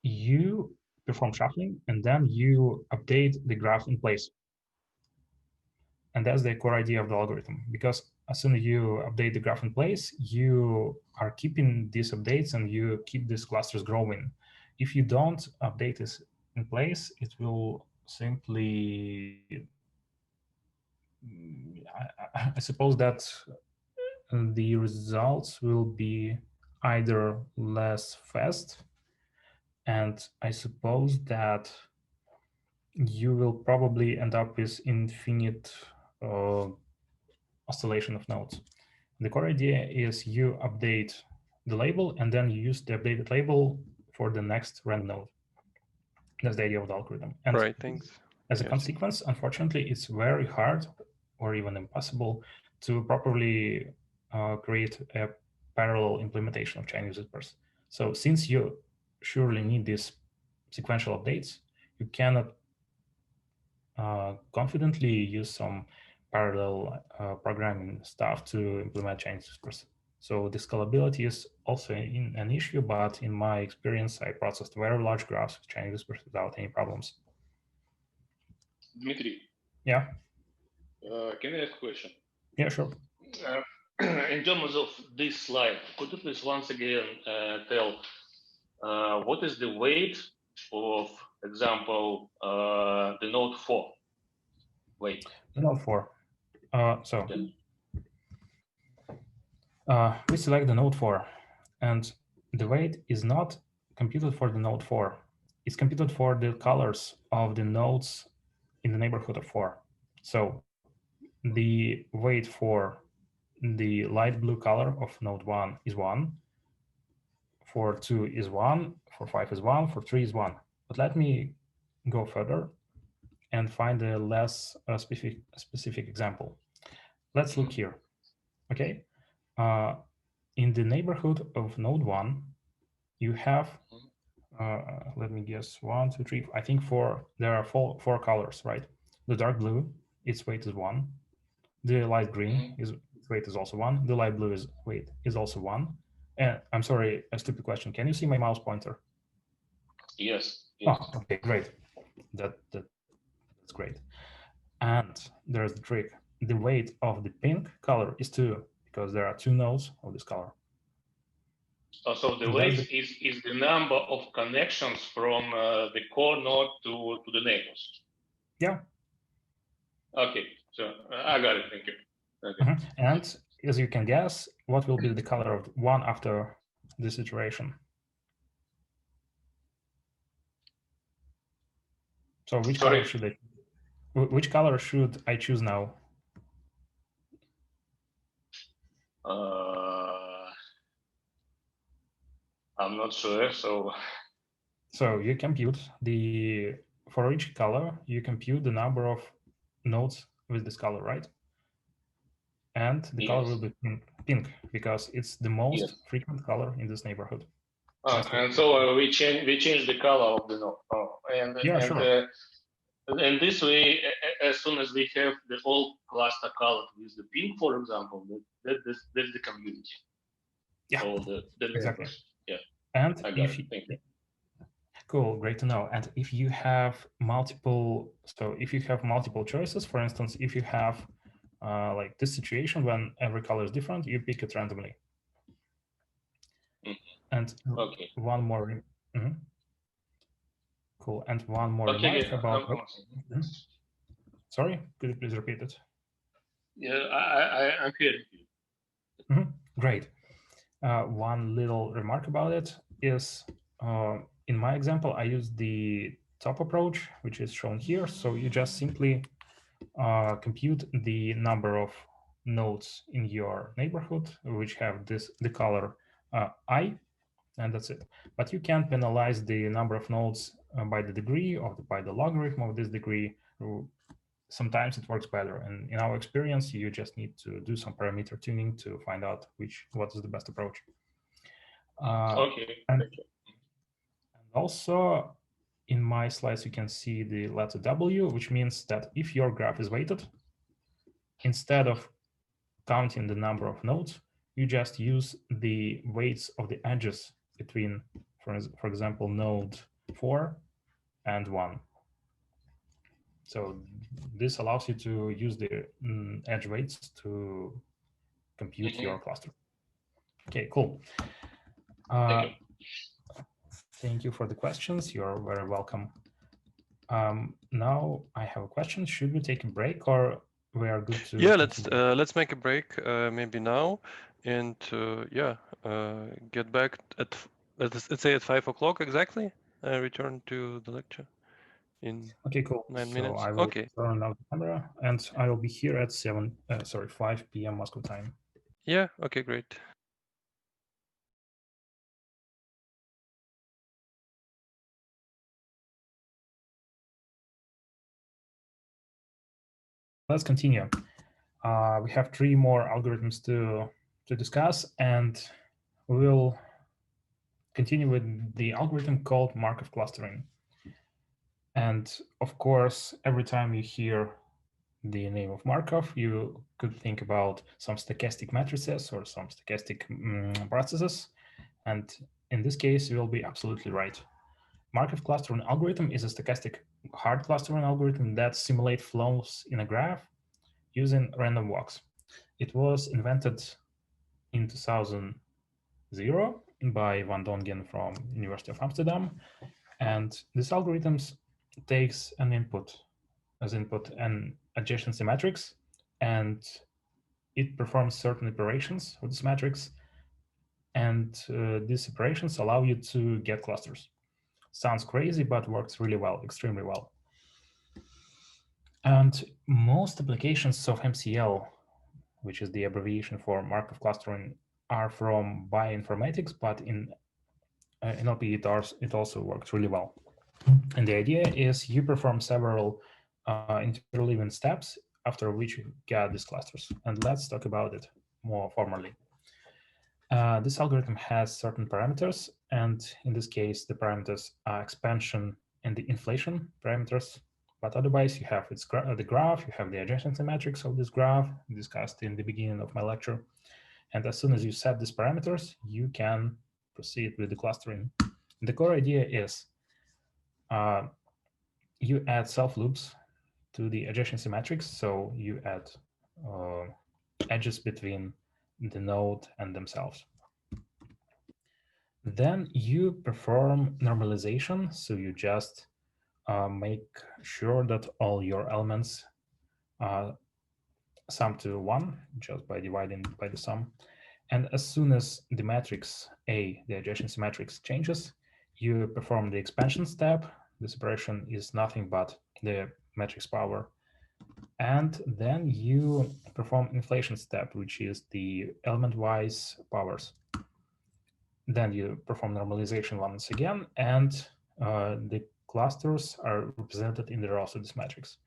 you perform shuffling and then you update the graph in place. And that's the core idea of the algorithm, because as soon as you update the graph in place, you are keeping these updates and you keep these clusters growing. If you don't update this in place, it will simply, I suppose that the results will be either less fast, and I suppose that you will probably end up with infinite oscillation of nodes. The core idea is you update the label and then you use the updated label for the next random node. That's the idea of the algorithm. And right, thanks. as a Yes. consequence, unfortunately, it's very hard or even impossible to properly create a parallel implementation of Chinese whispers. So since you surely need these sequential updates, you cannot confidently use some parallel programming stuff to implement Chinese whispers. So the scalability is also an issue, but in my experience, I processed very large graphs with Chinese whispers without any problems. Dmitry. Yeah. Can I ask a question? Yeah, sure. In terms of this slide, could you please once again tell what is the weight of, example, the node 4 weight? The node 4. We select the node 4, and the weight is not computed for the node 4. It's computed for the colors of the nodes in the neighborhood of 4. So the weight for the light blue color of node 1 is 1, for 2 is 1, for 5 is 1, for 3 is 1. But let me go further and find a less specific example. Let's look here. Okay. In the neighborhood of node 1, you have, let me guess, 1, 2, 3, I think there are four colors, right? The dark blue, its weight is 1. The light green, its weight is also 1. The light blue weight is also 1. And I'm sorry, a stupid question. Can you see my mouse pointer? Yes. Oh, okay, great. That's great. And there's the trick. The weight of the pink color is 2, because there are 2 nodes of this color. So the weight is the number of connections from the core node to the neighbors. Yeah. Okay, so I got it. Thank you. Okay. And as you can guess, what will be the color of 1 after this iteration? So which color should I choose now? I'm not sure. So you compute for each color, you compute the number of nodes with this color, right? And the color will be pink because it's the most frequent color in this neighborhood. And so we change the color of the node. Sure. And this way, as soon as we have the whole cluster colored with the pink, for example, that's the community. Yeah, so the exactly. Yeah. And I got it. Thank you. Cool, great to know. And if you have multiple choices, for instance, if you have like this situation when every color is different, you pick it randomly. And one more. Cool. And one more remark about. Sorry, could you please repeat it? Yeah, I'm hearing you. Great. One little remark about it is, in my example, I use the top approach, which is shown here. So you just simply compute the number of nodes in your neighborhood, which have the color I, and that's it. But you can penalize the number of nodes by the degree or by the logarithm of this degree. Sometimes it works better, and in our experience, you just need to do some parameter tuning to find out what is the best approach. And also, in my slides, you can see the letter W, which means that if your graph is weighted, instead of counting the number of nodes, you just use the weights of the edges between, for example, node 4 and 1. So this allows you to use the edge weights to compute your cluster. Okay, cool. Thank you for the questions. You're very welcome. Now I have a question. Should we take a break, or we are good to Yeah, continue. let's make a break maybe now, and yeah, get back at let's say at 5 o'clock exactly. Return to the lecture in Okay, cool. 9 minutes. So I will Okay. turn off the camera, and I will be here at 5 p.m. Moscow time. Yeah. Okay. Great. Let's continue. We have 3 more algorithms to discuss, and we will continue with the algorithm called Markov clustering. And of course, every time you hear the name of Markov, you could think about some stochastic matrices or some stochastic processes. And in this case, you will be absolutely right. Markov clustering algorithm is a stochastic hard clustering algorithm that simulates flows in a graph using random walks. It was invented in 2000 by Van Dongen from University of Amsterdam. And this algorithm takes an input as input an adjacency matrix, and it performs certain operations with this matrix. And these operations allow you to get clusters. Sounds crazy, but works really well, extremely well. And most applications of MCL, which is the abbreviation for Markov clustering, are from bioinformatics, but in NLP it also works really well. And the idea is you perform several interleaving steps after which you get these clusters. And let's talk about it more formally. This algorithm has certain parameters, and in this case, the parameters are expansion and the inflation parameters. But otherwise, you have the graph, you have the adjacency matrix of this graph discussed in the beginning of my lecture. And as soon as you set these parameters, you can proceed with the clustering. The core idea is you add self loops to the adjacency matrix. So you add uh, edges between the node and themselves. Then you perform normalization. So you just make sure that all your elements sum to 1 just by dividing by the sum. And as soon as the matrix A, the adjacency matrix, changes, you perform the expansion step. This operation is nothing but the matrix power. And then you perform inflation step, which is the element-wise powers. Then you perform normalization once again, and the clusters are represented in the rows of this matrix.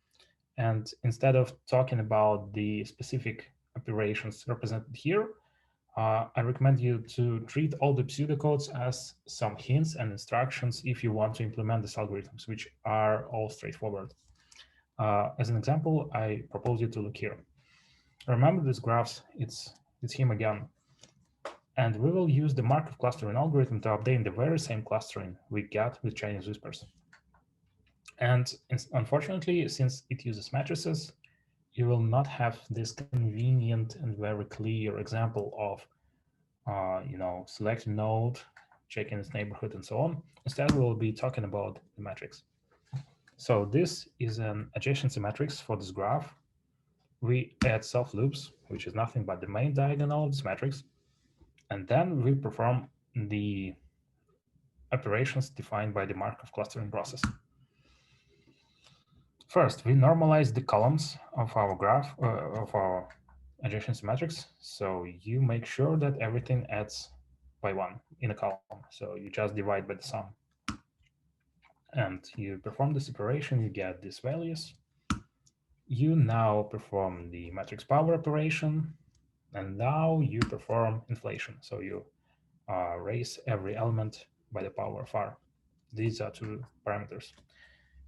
And instead of talking about the specific operations represented here, I recommend you to treat all the pseudocodes as some hints and instructions if you want to implement these algorithms, which are all straightforward. As an example, I propose you to look here. Remember these graphs, it's him again. And we will use the Markov clustering algorithm to obtain the very same clustering we got with Chinese whispers. And unfortunately, since it uses matrices, you will not have this convenient and very clear example of select node, checking its neighborhood, and so on. Instead, we will be talking about the matrix. So this is an adjacency matrix for this graph. We add self loops, which is nothing but the main diagonal of this matrix. And then we perform the operations defined by the Markov clustering process. First, we normalize the columns of our graph, of our adjacency matrix. So you make sure that everything adds by 1 in a column. So you just divide by the sum. And you perform this operation, you get these values. You now perform the matrix power operation, and now you perform inflation. So you raise every element by the power of r. These are 2 parameters.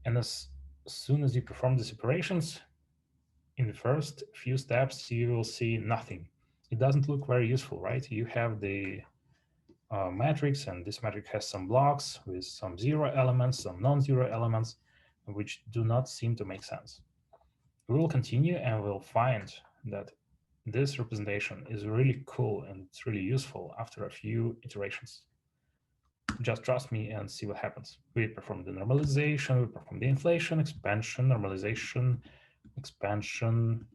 And as soon as you perform these operations, in the first few steps, you will see nothing. It doesn't look very useful, right? You have the matrix, and this matrix has some blocks with some 0 elements, some non-zero elements, which do not seem to make sense. We will continue and we'll find that this representation is really cool and it's really useful after a few iterations. Just trust me and see what happens. We perform the normalization, we perform the inflation, expansion, normalization, expansion,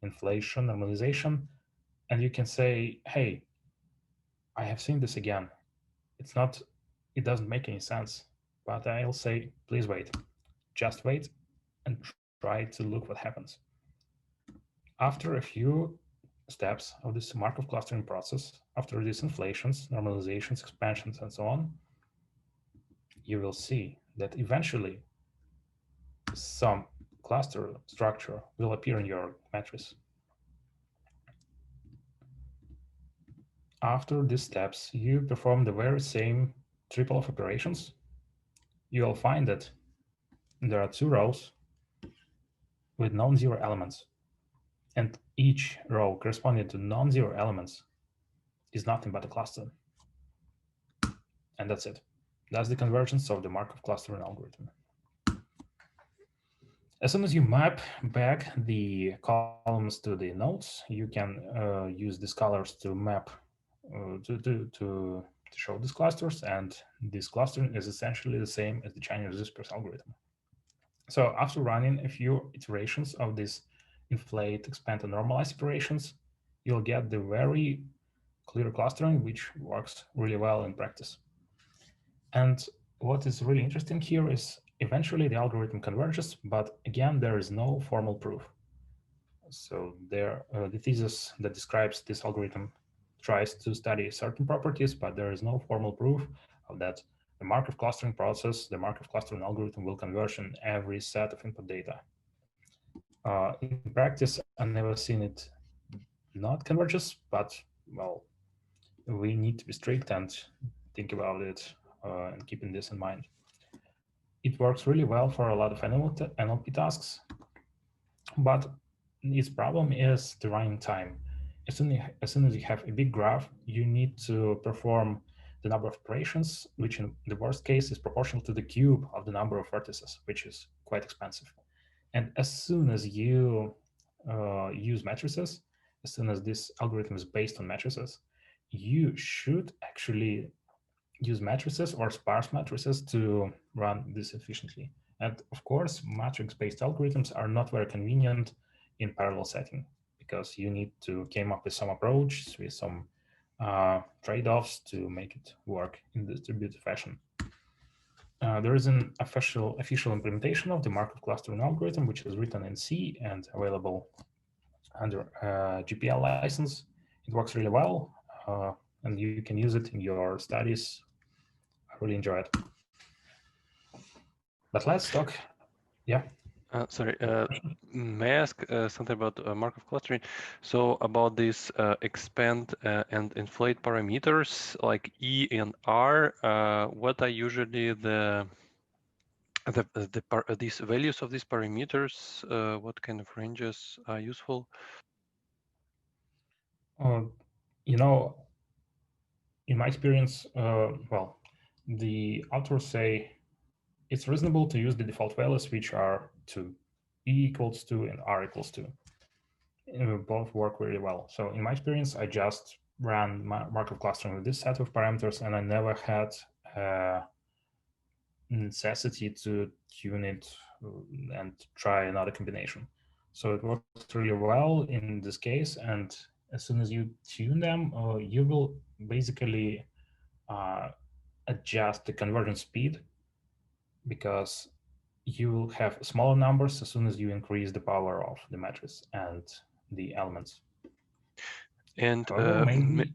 inflation, normalization, and you can say, hey, I have seen this again. It doesn't make any sense. But I'll say, please wait. Just wait and try to look what happens. After a few steps of this Markov clustering process, after these inflations, normalizations, expansions, and so on, you will see that eventually some cluster structure will appear in your matrix. After these steps, you perform the very same triple of operations. You will find that there are two rows with non-zero elements, and each row corresponding to non-zero elements is nothing but a cluster. And that's it. That's the convergence of the Markov clustering algorithm. As soon as you map back the columns to the nodes, you can use these colors to map to show these clusters, and this clustering is essentially the same as the Chinese disperse algorithm. So after running a few iterations of this inflate, expand, and normalize operations, you'll get the very clear clustering, which works really well in practice. And what is really interesting here is eventually the algorithm converges, but again, there is no formal proof. So the thesis that describes this algorithm tries to study certain properties, but there is no formal proof of that the Markov clustering process, the Markov clustering algorithm will converge in every set of input data. In practice, I've never seen it not converges, but well, we need to be strict and think about it and keeping this in mind. It works really well for a lot of NLP tasks, but its problem is the running time. As soon as you have a big graph, you need to perform the number of operations, which in the worst case is proportional to the cube of the number of vertices, which is quite expensive. And as soon as you use matrices, as soon as this algorithm is based on matrices, you should actually use matrices or sparse matrices to run this efficiently. And of course, matrix-based algorithms are not very convenient in parallel setting because you need to come up with some approach, with some trade-offs to make it work in distributed fashion. There is an official implementation of the Markov clustering algorithm, which is written in C and available under GPL license. It works really well, and you can use it in your studies. I really enjoy it. But let's talk. Yeah. Sorry, may I ask something about Markov clustering? So about this expand and inflate parameters like E and R, what are usually these values of these parameters? What kind of ranges are useful? You know, in my experience, well, the authors say it's reasonable to use the default values, which are 2, E equals 2 and R equals 2. Both work really well. So in my experience, I just ran Markov clustering with this set of parameters, and I never had necessity to tune it and try another combination. So it works really well in this case. And as soon as you tune them, you will basically adjust the conversion speed because you will have smaller numbers as soon as you increase the power of the matrix and the elements. And However, maybe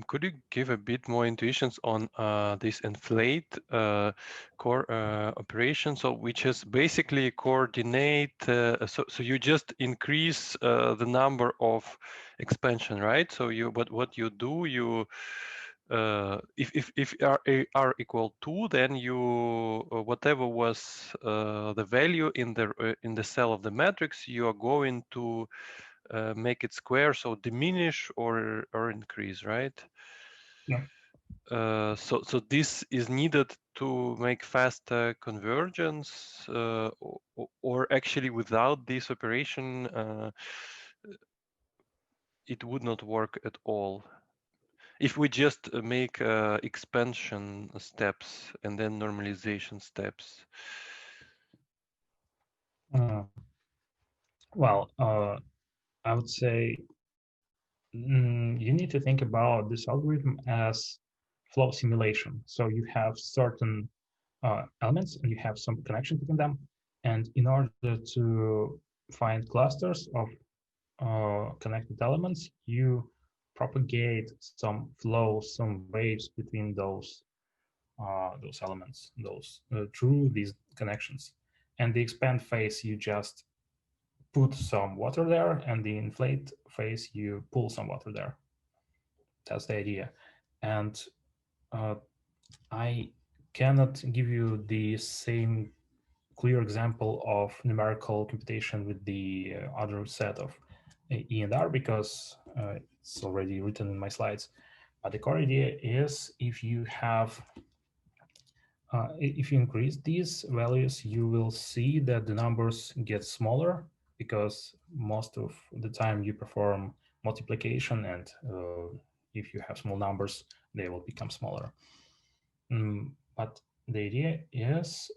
could you give a bit more intuitions on this inflate core operation? So which is basically coordinate. So you just increase the number of expansion, right? So what you do, you if r equal 2, then you whatever was the value in the cell of the matrix, you are going to make it square, so diminish or increase, right? yeah. So this is needed to make faster convergence, or actually without this operation, it would not work at all. If we just make expansion steps and then normalization steps. Well, I would say you need to think about this algorithm as flow simulation. So you have certain elements and you have some connection between them. And in order to find clusters of connected elements, you propagate some flows, some waves between those elements, those through these connections. And the expand phase, you just put some water there, and the inflate phase, you pull some water there. That's the idea. And uh, I cannot give you the same clear example of numerical computation with the other set of E and R because it's already written in my slides. But the core idea is if you increase these values, you will see that the numbers get smaller because most of the time you perform multiplication, and if you have small numbers, they will become smaller. But the idea is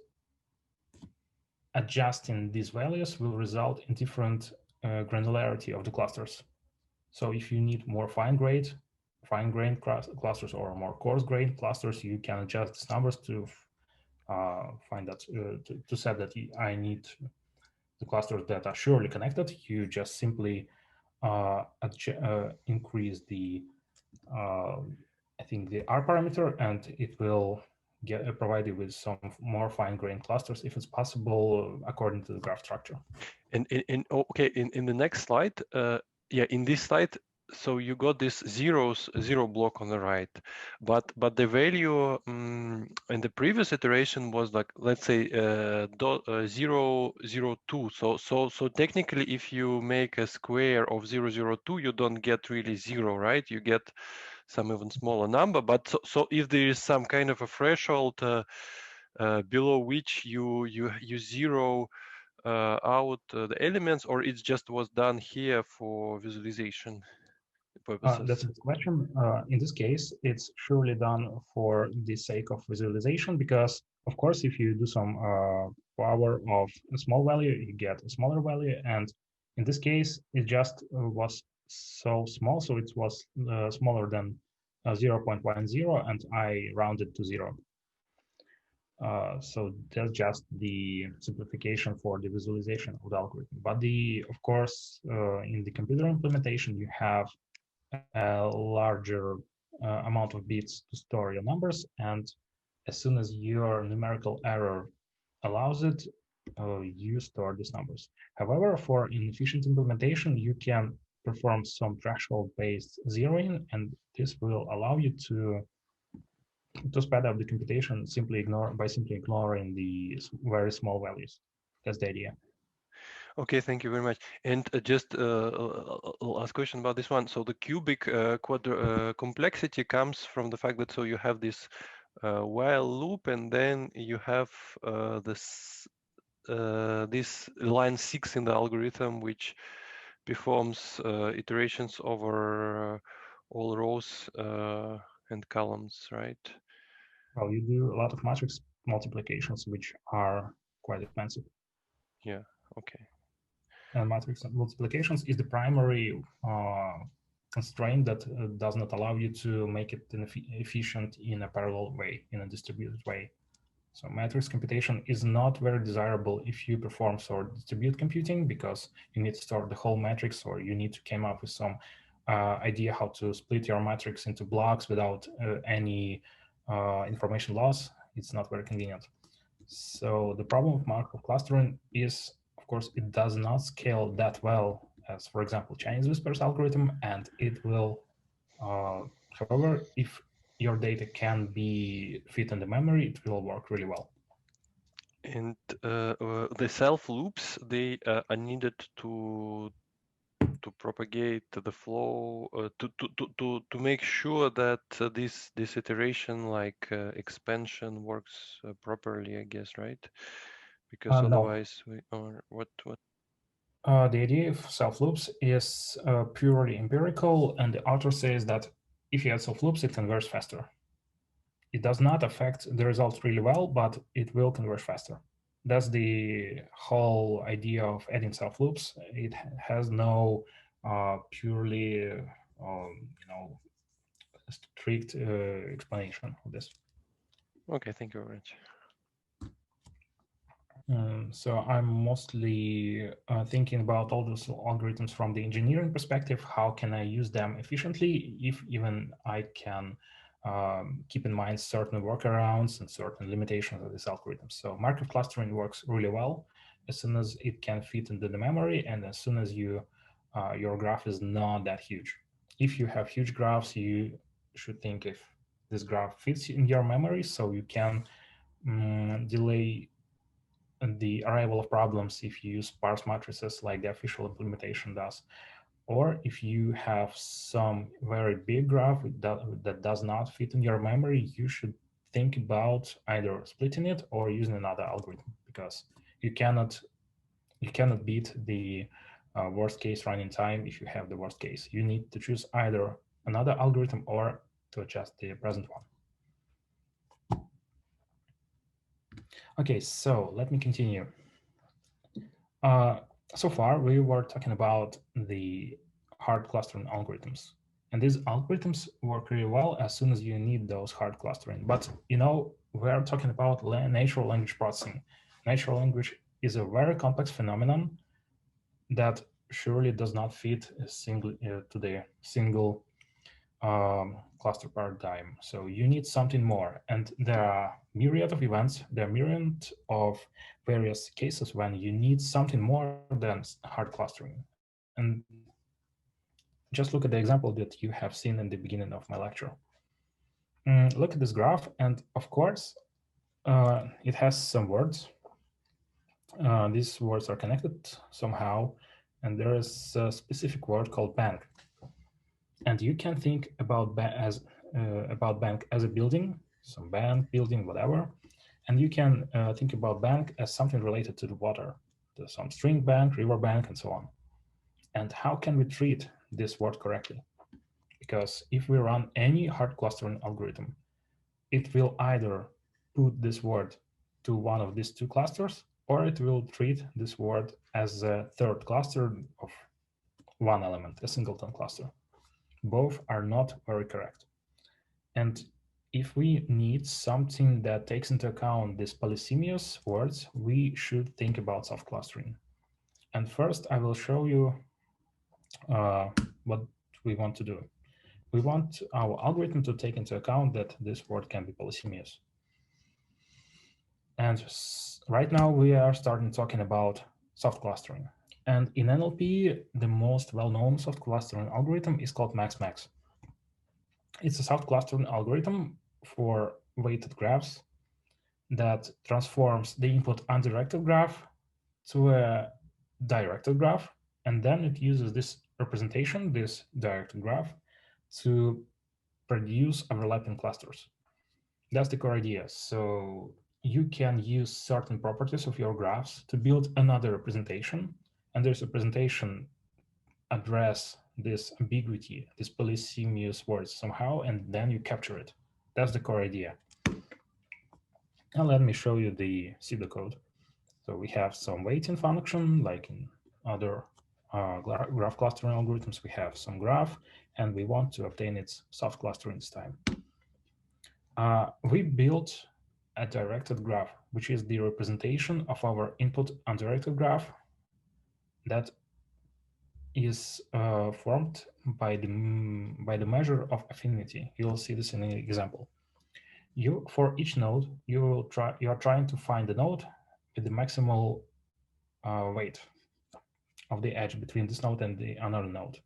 adjusting these values will result in different granularity of the clusters. So if you need more fine-grained clusters or more coarse-grained clusters, you can adjust these numbers to find that to set that I need the clusters that are surely connected. You just simply increase the I think the R parameter, and it will get provided with some more fine-grained clusters if it's possible according to the graph structure. And okay, in the next slide, yeah, in this slide, so you got this zero block on the right, but the value in the previous iteration was like, let's say 0, 0, 2. So technically, if you make a square of 0, 0, 2, you don't get really 0, right? You get some even smaller number. But so if there is some kind of a threshold below which you zero out the elements, or it just was done here for visualization purposes? That's a good question. In this case, it's surely done for the sake of visualization because, of course, if you do some power of a small value, you get a smaller value. And in this case, it just was so small, so it was smaller than 0.10, and I rounded to 0. So that's just the simplification for the visualization of the algorithm. But of course, in the computer implementation, you have a larger amount of bits to store your numbers, and as soon as your numerical error allows it, you store these numbers. However, for an efficient implementation, you can perform some threshold-based zeroing, and this will allow you to speed up the computation simply ignoring the very small values. That's the idea. Okay, thank you very much. And just last question about this one. So the cubic complexity comes from the fact that so you have this while loop, and then you have this line 6 in the algorithm, which performs iterations over all rows and columns, right? Well, you do a lot of matrix multiplications, which are quite expensive. Yeah, okay. And matrix multiplications is the primary constraint that does not allow you to make it efficient in a parallel way, in a distributed way. So matrix computation is not very desirable if you perform sort distributed computing because you need to store the whole matrix, or you need to come up with some idea how to split your matrix into blocks without any information loss. It's not very convenient. So the problem with Markov clustering is, of course, it does not scale that well as, for example, Chinese whispers algorithm, and it will, however, if your data can be fit in the memory, it will work really well. And the self loops, they are needed to propagate the flow, to make sure that this iteration like expansion works properly, I guess, right? Because otherwise No. we or what The idea of self loops is purely empirical, and the author says that if you add self loops, it converges faster. It does not affect the results really well, but it will converge faster. That's the whole idea of adding self loops. It has no purely, strict explanation of this. Okay, thank you very much. So I'm mostly thinking about all those algorithms from the engineering perspective. How can I use them efficiently, if even I can keep in mind certain workarounds and certain limitations of these algorithms. So Markov clustering works really well as soon as it can fit into the memory, and as soon as your graph is not that huge. If you have huge graphs, you should think if this graph fits in your memory, so you can delay the arrival of problems if you use sparse matrices like the official implementation does. Or if you have some very big graph that does not fit in your memory, you should think about either splitting it or using another algorithm, because you cannot beat the worst case running time if you have the worst case. You need to choose either another algorithm or to adjust the present one. Okay, so let me continue. So far, we were talking about the hard clustering algorithms. And these algorithms work really well as soon as you need those hard clustering. But, we are talking about natural language processing. Natural language is a very complex phenomenon that surely does not fit to the single cluster paradigm. So you need something more. And there are myriad of events, there are myriad of various cases when you need something more than hard clustering. And just look at the example that you have seen in the beginning of my lecture. Look at this graph, and of course, it has some words. These words are connected somehow, and there is a specific word called bank. And you can think about bank as a building, some bank, building, whatever. And you can think about bank as something related to the water, to some stream bank, river bank, and so on. And how can we treat this word correctly? Because if we run any hard clustering algorithm, it will either put this word to one of these two clusters, or it will treat this word as a third cluster of one element, a singleton cluster. Both are not very correct. And if we need something that takes into account these polysemous words, we should think about soft clustering. And first, I will show you what we want to do. We want our algorithm to take into account that this word can be polysemous. And right now, we are starting talking about soft clustering. And in NLP, the most well-known soft clustering algorithm is called max-max. It's a soft clustering algorithm for weighted graphs that transforms the input undirected graph to a directed graph, and then it uses this representation, this directed graph, to produce overlapping clusters. That's the core idea. So you can use certain properties of your graphs to build another representation, and this representation address this ambiguity, this polysemous words somehow, and then you capture it. That's the core idea. And let me show you the pseudocode. So we have some weighting function, like in other graph clustering algorithms, we have some graph, and we want to obtain its soft clustering this time. We built a directed graph, which is the representation of our input undirected graph that is formed by the measure of affinity. You'll see this in an example. For each node, you are trying to find the node with the maximal weight of the edge between this node and the another node.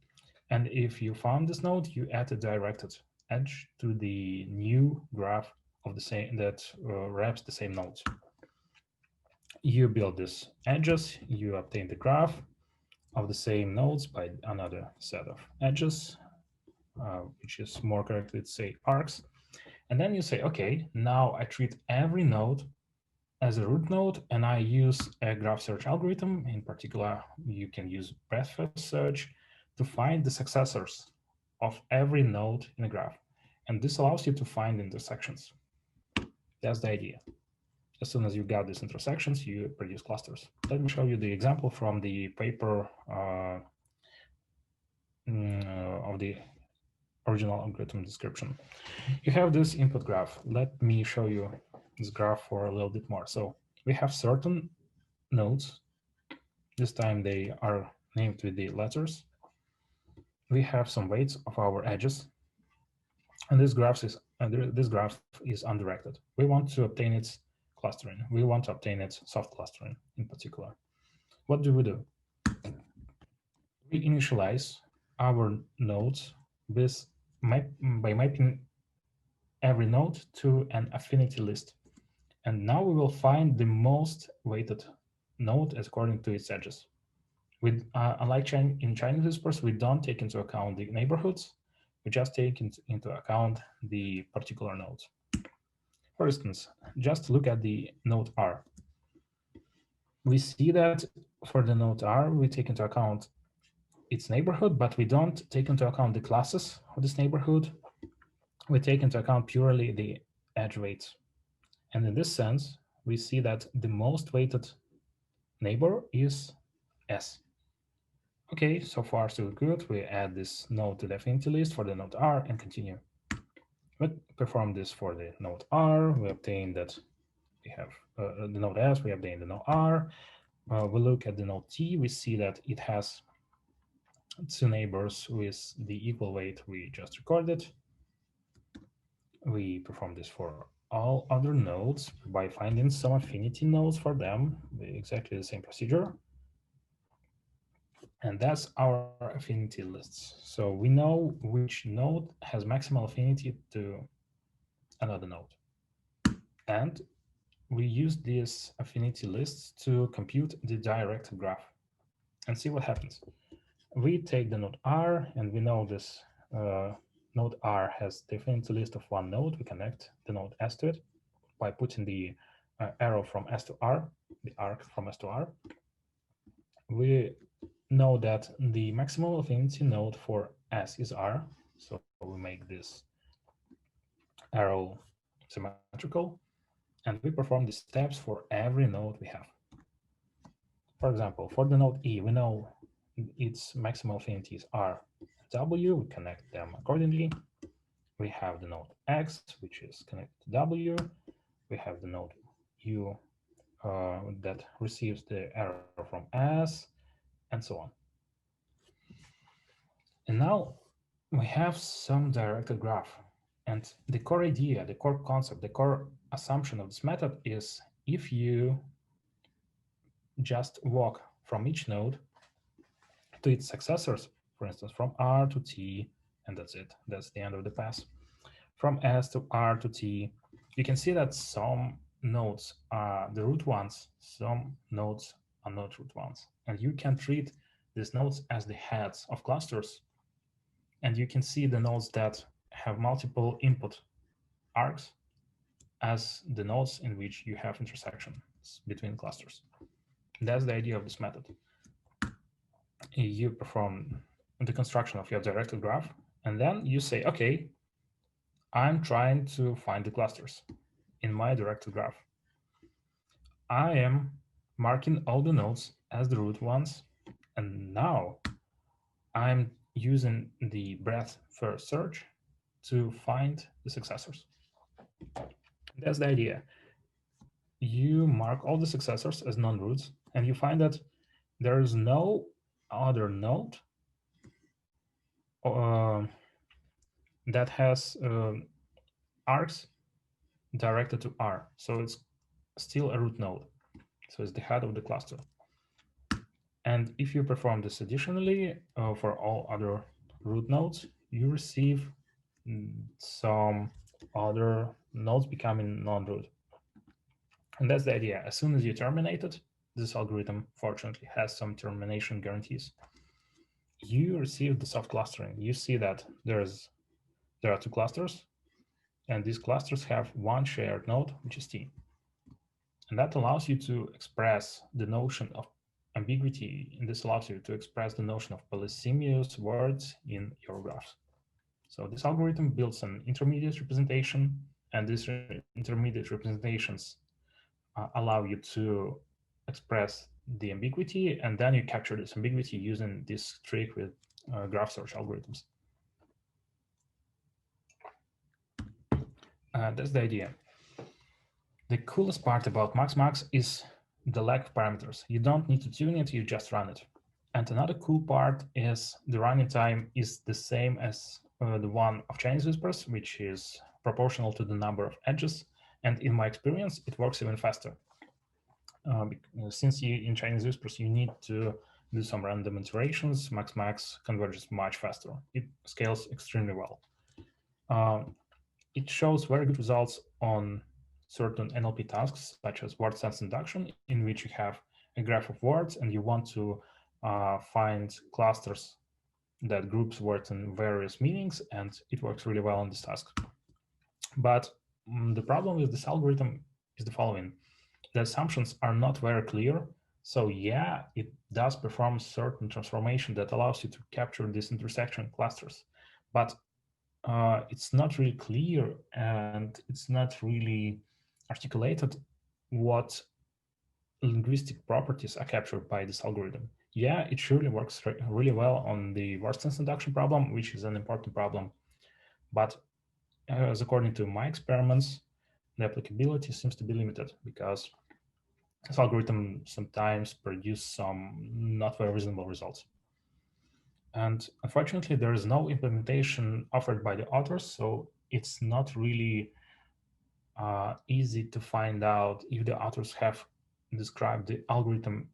And if you found this node, you add a directed edge to the new graph of the same that wraps the same nodes. You build these edges, you obtain the graph of the same nodes by another set of edges, which is more correctly to say arcs. And then you say, okay, now I treat every node as a root node, and I use a graph search algorithm. In particular, you can use breadth-first search to find the successors of every node in a graph. And this allows you to find intersections. That's the idea. As soon as you got these intersections, you produce clusters. Let me show you the example from the paper of the original algorithm description. You have this input graph. Let me show you this graph for a little bit more. So we have certain nodes. This time they are named with the letters. We have some weights of our edges, and this graph is undirected. We want to obtain its clustering. We want to obtain its soft clustering in particular. What do? We initialize our nodes with by mapping every node to an affinity list. And now we will find the most weighted node according to its edges. With unlike in Chinese whispers, we don't take into account the neighborhoods. We just take into account the particular nodes. For instance, just look at the node R. We see that for the node R, we take into account its neighborhood, but we don't take into account the classes of this neighborhood. We take into account purely the edge weights. And in this sense, we see that the most weighted neighbor is S. Okay, so far so good. We add this node to the affinity list for the node R and continue. We perform this for the node R. We obtain that we have the node S, we obtain the node R. We look at the node T, we see that it has two neighbors with the equal weight we just recorded. We perform this for all other nodes by finding some affinity nodes for them, exactly the same procedure. And that's our affinity lists. So we know which node has maximal affinity to another node. And we use these affinity lists to compute the direct graph and see what happens. We take the node R, and we know this node R has the affinity list of one node. We connect the node S to it by putting the arrow from S to R, the arc from S to R. We know that the maximal affinity node for S is R, so we make this arrow symmetrical, and we perform the steps for every node we have. For example, for the node E, we know its maximal affinity is R and W. We connect them accordingly. We have the node X, which is connected to W. We have the node U that receives the arrow from S, and so on. And now we have some directed graph. And the core idea, the core concept, the core assumption of this method is if you just walk from each node to its successors, for instance, from R to T, and that's it. That's the end of the pass. From S to R to T, you can see that some nodes are the root ones, some nodes are not root ones. And you can treat these nodes as the heads of clusters. And you can see the nodes that have multiple input arcs as the nodes in which you have intersections between clusters. That's the idea of this method. You perform the construction of your directed graph, and then you say, okay, I'm trying to find the clusters in my directed graph. I am marking all the nodes as the root ones, and now I'm using the breadth first search to find the successors. That's the idea. You mark all the successors as non-roots, and you find that there is no other node that has arcs directed to R. So it's still a root node. So it's the head of the cluster. And if you perform this additionally for all other root nodes, you receive some other nodes becoming non-root. And that's the idea. As soon as you terminate it, this algorithm fortunately has some termination guarantees. You receive the soft clustering. You see that there are two clusters, and these clusters have one shared node, which is T. And that allows you to express the notion of ambiguity, and this allows you to express the notion of polysemous words in your graphs. So this algorithm builds an intermediate representation, and these intermediate representations allow you to express the ambiguity, and then you capture this ambiguity using this trick with graph search algorithms. That's the idea. The coolest part about MaxMax is the lack of parameters. You don't need to tune it, you just run it. And another cool part is the running time is the same as the one of Chinese whispers, which is proportional to the number of edges. And in my experience, it works even faster. Since in Chinese whispers, you need to do some random iterations, MaxMax converges much faster. It scales extremely well. It shows very good results on certain NLP tasks, such as word sense induction, in which you have a graph of words and you want to find clusters that groups words in various meanings, and it works really well on this task. But the problem with this algorithm is the following. The assumptions are not very clear. So yeah, it does perform certain transformation that allows you to capture these intersection clusters, but it's not really clear and it's not really articulated what linguistic properties are captured by this algorithm. Yeah, it surely works really well on the word sense induction problem, which is an important problem. But as according to my experiments, the applicability seems to be limited because this algorithm sometimes produce some not very reasonable results. And unfortunately, there is no implementation offered by the authors, so it's not really easy to find out if the authors have described the algorithm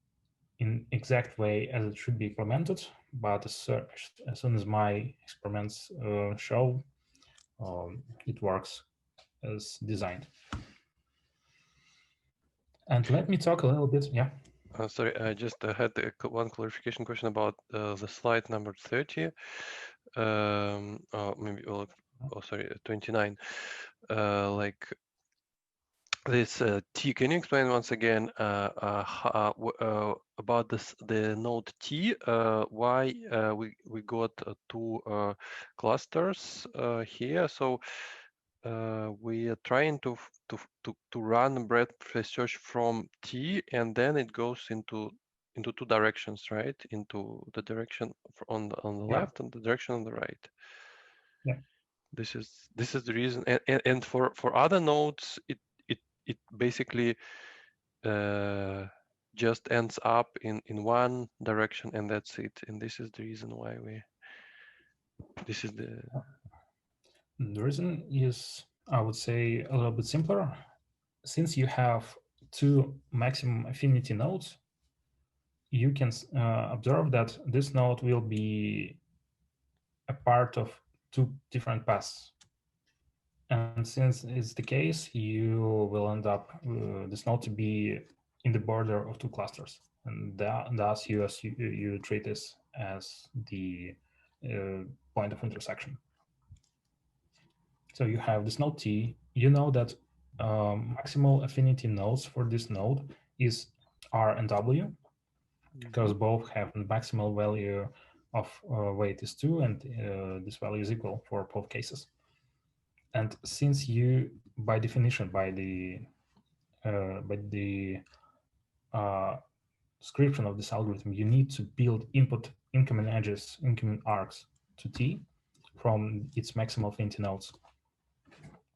in exact way as it should be implemented. But as soon as my experiments show, it works as designed. And let me talk a little bit. Yeah. Sorry, I just had one clarification question about the slide number 30. Maybe, sorry, 29. Like this T, can you explain once again about the node T? Why we got two clusters here? So we are trying to run breadth first search from T, and then it goes into two directions, right? Into the direction on the left and the direction on the right. Yeah. This is the reason. And for other nodes, it basically just ends up in one direction, and that's it. And this is the reason why this is the reason is, I would say, a little bit simpler. Since you have two maximum affinity nodes, you can observe that this node will be a part of two different paths. And since it's the case, you will end up this node to be in the border of two clusters. And thus you treat this as the point of intersection. So you have this node T. You know that maximal affinity nodes for this node is R and W, because both have the maximal value of weight is 2, and this value is equal for both cases. And since you, by definition, by the description of this algorithm, you need to build incoming edges, incoming arcs to T from its maximal affinity nodes.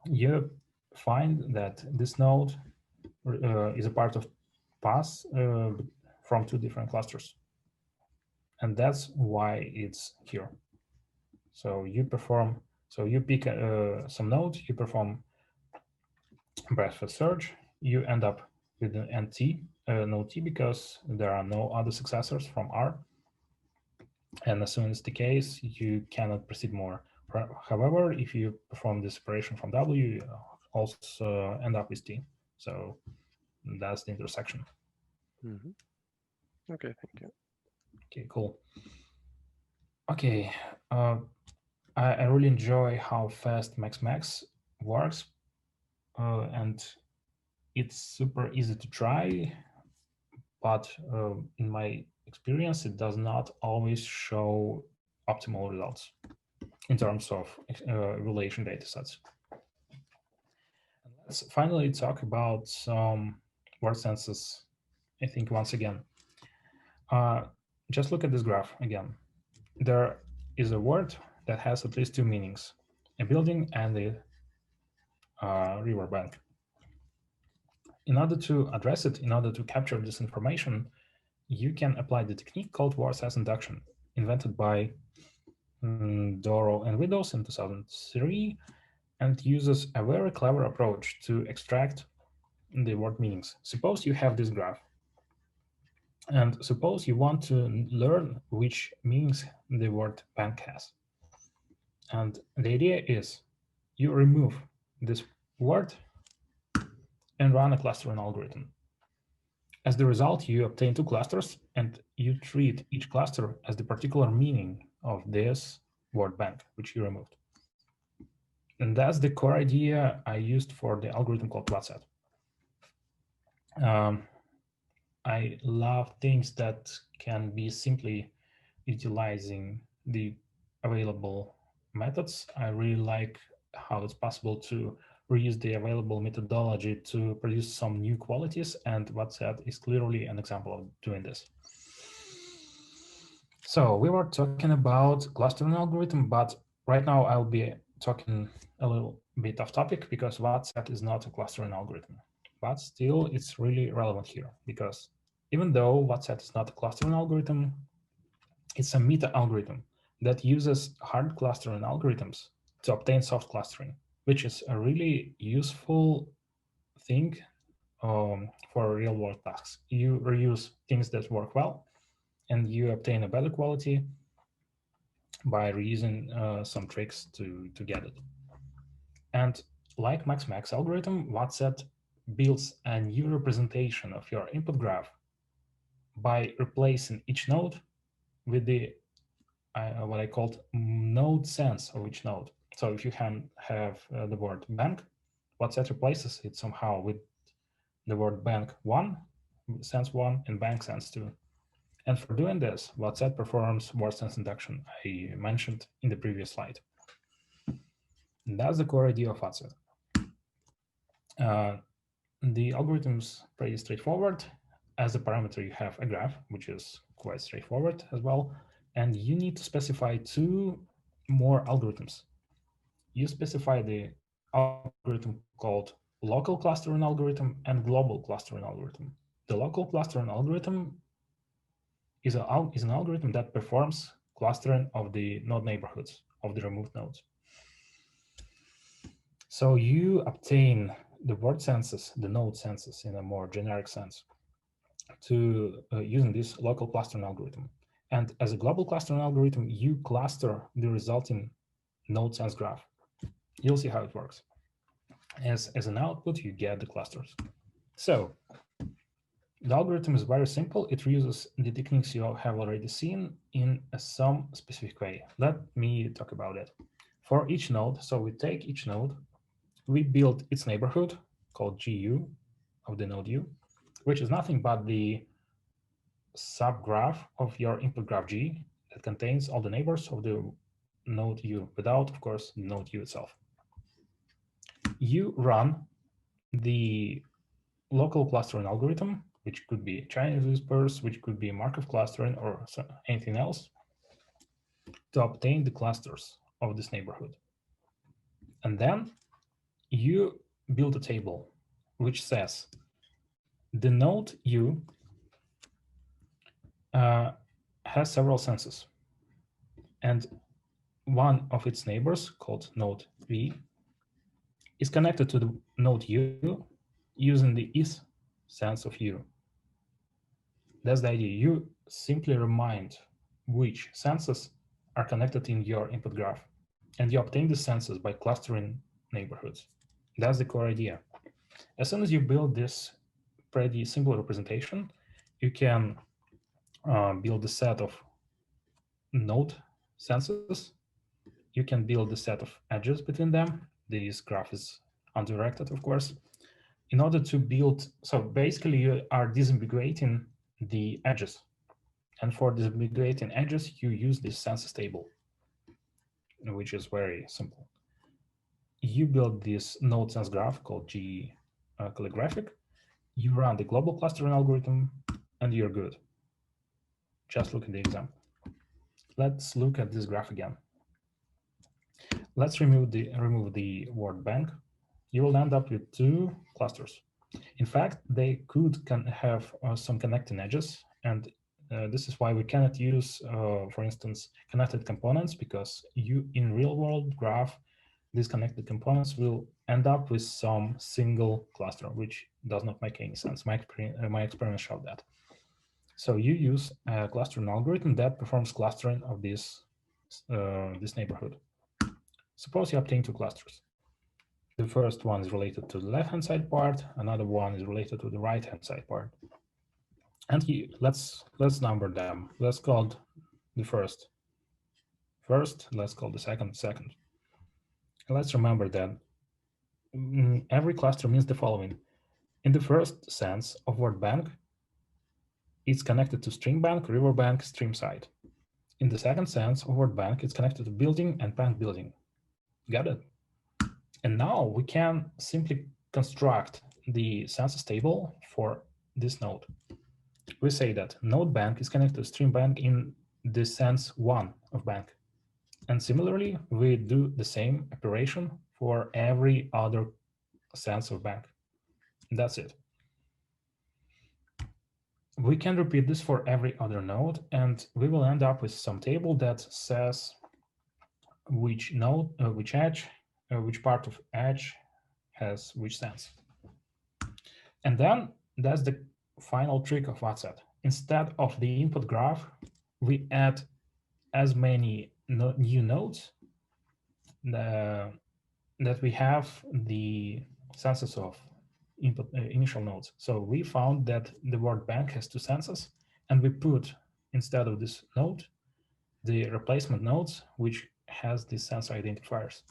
You find that this node is a part of paths from two different clusters. And that's why it's here. So you pick some node, you perform breadth first search, you end up with an NT, node T, because there are no other successors from R. And as soon as the case, you cannot proceed more. However, if you perform this operation from W, you also end up with T. So that's the intersection. Okay, thank you. Okay, cool. Okay, I really enjoy how fast MaxMax works, and it's super easy to try, but in my experience, it does not always show optimal results in terms of relation data sets. And let's finally talk about some word senses, I think, once again. Just look at this graph again. There is a word that has at least two meanings, a building and a river bank. In order to address it, in order to capture this information, you can apply the technique called word sense induction, invented by Doro and Widows in 2003, and uses a very clever approach to extract the word meanings. Suppose you have this graph, and suppose you want to learn which meanings the word bank has. And the idea is you remove this word and run a clustering algorithm. As the result, you obtain two clusters, and you treat each cluster as the particular meaning of this word bank, which you removed. And that's the core idea I used for the algorithm called WhatSet. I love things that can be simply utilizing the available methods. I really like how it's possible to reuse the available methodology to produce some new qualities, and WhatSet is clearly an example of doing this. So we were talking about clustering algorithm, but right now I'll be talking a little bit off topic because WhatSet is not a clustering algorithm, but still it's really relevant here because even though WhatSet is not a clustering algorithm, it's a meta algorithm that uses hard clustering algorithms to obtain soft clustering, which is a really useful thing for real world tasks. You reuse things that work well and you obtain a better quality by reusing some tricks to get it. And like max algorithm, WhatSet builds a new representation of your input graph by replacing each node with the what I called node sense of each node. So if you can have the word bank, WhatSet replaces it somehow with the word bank 1, sense 1, and bank sense 2. And for doing this, WhatSet performs word sense induction I mentioned in the previous slide. And that's the core idea of WhatSet. The algorithm's pretty straightforward. As a parameter, you have a graph, which is quite straightforward as well. And you need to specify two more algorithms. You specify the algorithm called local clustering algorithm and global clustering algorithm. The local clustering algorithm is an algorithm that performs clustering of the node neighborhoods of the removed nodes. So you obtain the word senses, the node senses in a more generic sense to using this local clustering algorithm. And as a global clustering algorithm, you cluster the resulting node sense graph. You'll see how it works. As an output, you get the clusters. So the algorithm is very simple. It uses the techniques you have already seen in some specific way. Let me talk about it. For each node, so we take each node, we build its neighborhood called GU of the node U, which is nothing but the subgraph of your input graph G that contains all the neighbors of the node U without, of course, the node U itself. You run the local clustering algorithm, which could be Chinese whispers, which could be Markov clustering or anything else, to obtain the clusters of this neighborhood. And then you build a table which says the node U has several senses. And one of its neighbors, called node V, is connected to the node U using the is sense of U. That's the idea. You simply remind which senses are connected in your input graph, and you obtain the senses by clustering neighborhoods. That's the core idea. As soon as you build this pretty simple representation, you can build a set of node senses. You can build a set of edges between them. This graph is undirected, of course. In order to build, so basically you are disambiguating the edges. And for disambiguating edges, you use this senses table, which is very simple. You build this node sense graph called G calligraphic. You run the global clustering algorithm, and you're good. Just look at the example. let's look at this graph again. Let's remove the word bank. You will end up with two clusters. In fact, they can have some connecting edges, and this is why we cannot use, for instance, connected components, because in real-world graph, these connected components will end up with some single cluster, which does not make any sense. My experiment showed that. So you use a clustering algorithm that performs clustering of this neighborhood. Suppose you obtain two clusters. The first one is related to the left-hand side part. Another one is related to the right-hand side part. And let's number them. Let's call the first. Let's call the second. And let's remember that every cluster means the following. In the first sense of word bank, it's connected to string bank, river bank, stream side. In the second sense of word bank, it's connected to building and bank building. Got it? And now we can simply construct the census table for this node. We say that node bank is connected to stream bank in the sense 1 of bank. And similarly, we do the same operation for every other sense of bank. And that's it. We can repeat this for every other node, and we will end up with some table that says which node, which edge, which part of edge has which sense. And then that's the final trick of WhatsApp. Instead of the input graph, we add as many new nodes that we have the senses of input initial nodes. So we found that the word bank has two senses, and we put, instead of this node, the replacement nodes, which has these sensor identifiers.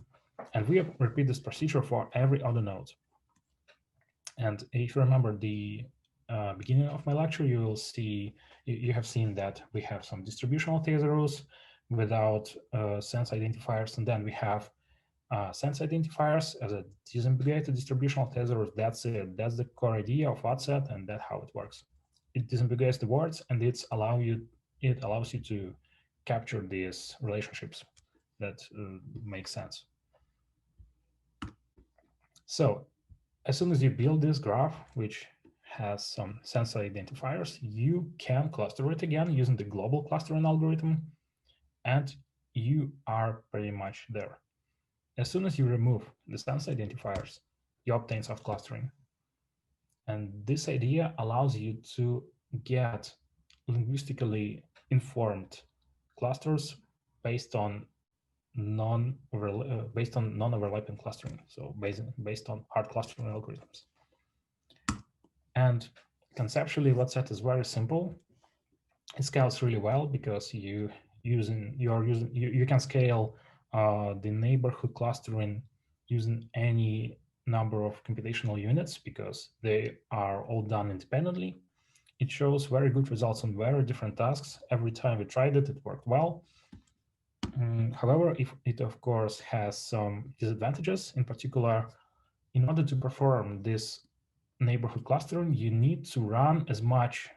And we repeat this procedure for every other node. And if you remember the beginning of my lecture, you will see, you have seen that we have some distributional thesaurus without sense identifiers, and then we have sense identifiers as a disambiguated distributional thesaurus. That's it. That's the core idea of WhatsApp, and that's how it works. It disambiguates the words, and it allows you to capture these relationships that make sense. So as soon as you build this graph, which has some sensor identifiers, you can cluster it again using the global clustering algorithm, and you are pretty much there. As soon as you remove the sensor identifiers, you obtain soft clustering. And this idea allows you to get linguistically informed clusters based on non-overlapping clustering, so based on hard clustering algorithms. And conceptually, WhatsApp is very simple. It scales really well because you can scale the neighborhood clustering using any number of computational units because they are all done independently. It shows very good results on very different tasks. Every time we tried it, it worked well. However, it of course has some disadvantages. In particular, in order to perform this neighborhood clustering, you need to run as much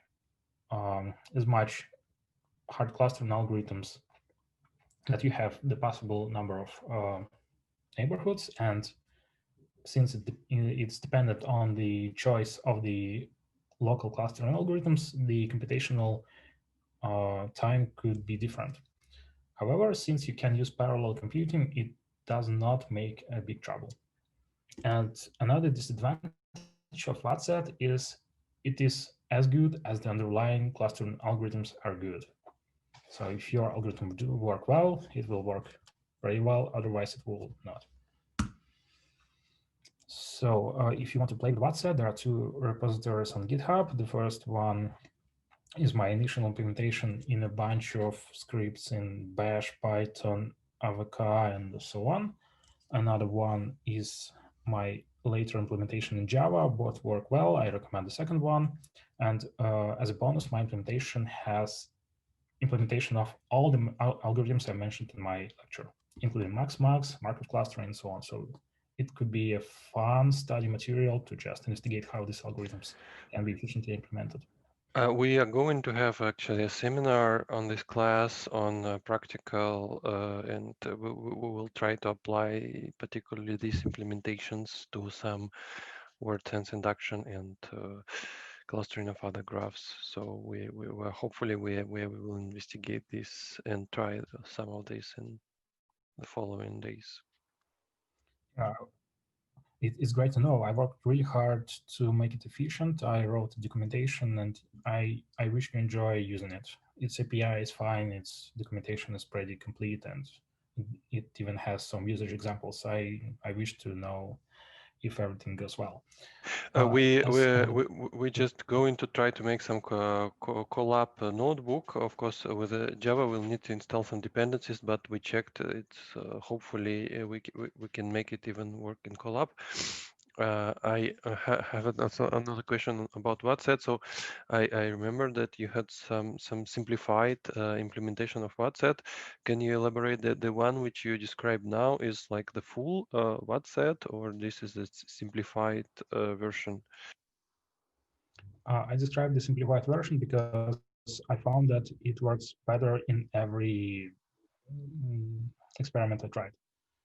hard clustering algorithms that you have the possible number of neighborhoods. And since it's dependent on the choice of the local clustering algorithms, the computational time could be different. However, since you can use parallel computing, it does not make a big trouble. And another disadvantage of WhatsApp is it is as good as the underlying clustering algorithms are good. So if your algorithm do work well, it will work very well. Otherwise, it will not. So if you want to play with WhatsApp, there are two repositories on GitHub. The first one is my initial implementation in a bunch of scripts in Bash, Python, AVK, and so on. Another one is my later implementation in Java. Both work well. I recommend the second one. And as a bonus, my implementation has implementation of all the algorithms I mentioned in my lecture, including max, Markov clustering, and so on. So it could be a fun study material to just investigate how these algorithms can be efficiently implemented. We are going to have actually a seminar on this class on practical, and we will try to apply particularly these implementations to some word sense induction and clustering of other graphs. So we will hopefully we will investigate this and try some of this in the following days. It's great to know. I worked really hard to make it efficient. I wrote documentation, and I wish you enjoy using it. Its API is fine. Its documentation is pretty complete, and it even has some usage examples. I wish to know if everything goes well. We just going to try to make some collab notebook. Of course, with Java, we'll need to install some dependencies, but we checked it's hopefully we can make it even work in collab. I have also another question about WhatsApp. So I remember that you had some simplified implementation of WhatsApp. Can you elaborate that the one which you described now is like the full WhatsApp, or this is a simplified version? I described the simplified version because I found that it works better in every experiment I tried.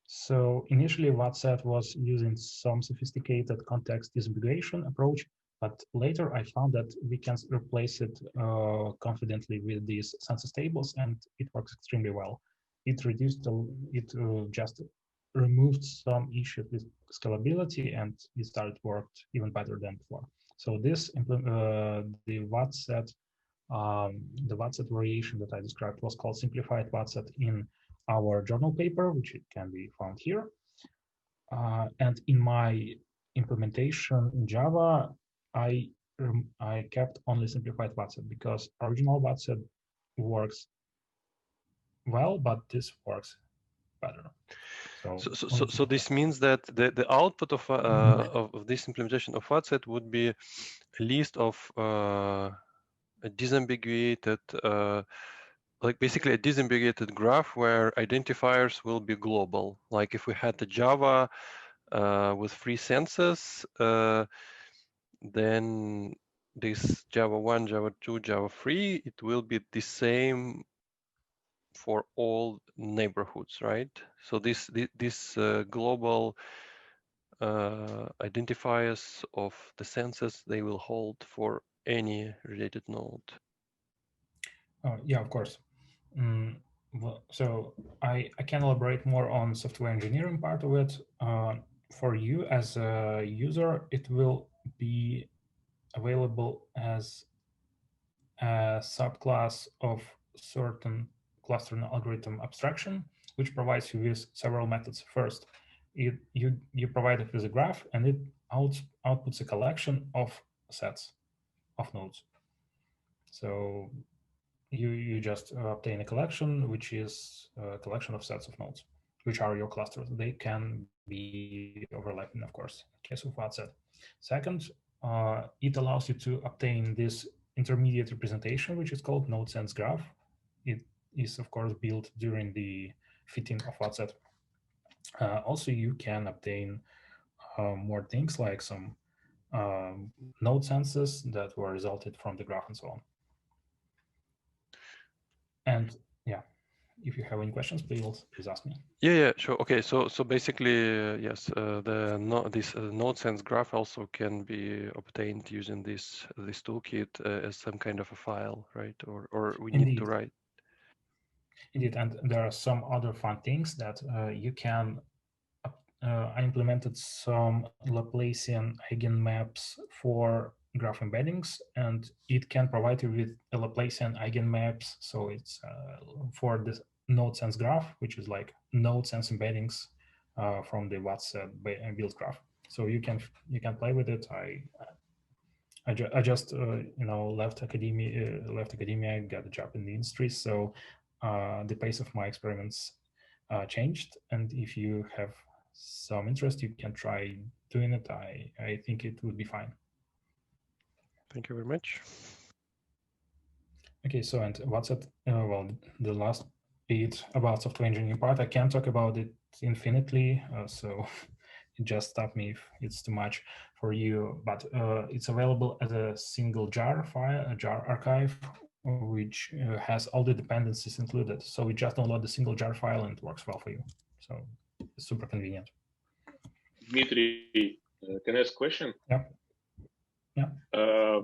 So initially, WhatsApp was using some sophisticated context disambiguation approach, but later I found that we can replace it confidently with these census tables, and it works extremely well. It reduced, it just removed some issues with scalability, and it started worked even better than before. So this, the WhatsApp variation that I described was called simplified WhatsApp in our journal paper, which it can be found here. And in my implementation in Java, I kept only simplified WhatsApp because original WhatsApp works well, but this works better. So this means that the output of this implementation of WhatsApp would be a list of a disambiguated, like basically a disambiguated graph where identifiers will be global. Like if we had the Java with free senses, then this Java 1, Java 2, Java 3, it will be the same for all neighborhoods, right? So this global identifiers of the senses, they will hold for any related node. Yeah, of course. Well, so I can elaborate more on software engineering part of it. For you as a user, it will be available as a subclass of certain clustering algorithm abstraction, which provides you with several methods. First, you provide it with a graph, and it outputs a collection of sets of nodes. So you just obtain a collection, which is a collection of sets of nodes, which are your clusters. They can be overlapping, of course, in case of WhatsApp. Second, it allows you to obtain this intermediate representation, which is called node sense graph. It is, of course, built during the fitting of WhatsApp. Also, you can obtain more things like some node senses that were resulted from the graph and so on. And yeah, if you have any questions, please ask me. Yeah, sure. Okay, so basically, yes, this node sense graph also can be obtained using this toolkit as some kind of a file, right? Or we need to write. Indeed, and there are some other fun things that you can. I implemented some Laplacian eigenmaps for graph embeddings, and it can provide you with a Laplacian eigenmaps. So it's for the node sense graph, which is like node sense embeddings from the WhatsApp build graph. So you can play with it. I just left academia, got a job in the industry, so the pace of my experiments changed. And if you have some interest, you can try doing it. I think it would be fine. Thank you very much. Okay, so and WhatsApp, well, the last bit about software engineering part, I can't talk about it infinitely. So just stop me if it's too much for you, but it's available as a single jar file, a jar archive, which has all the dependencies included. So we just download the single jar file and it works well for you. So it's super convenient. Dmitry, can I ask a question? Yeah. Yeah.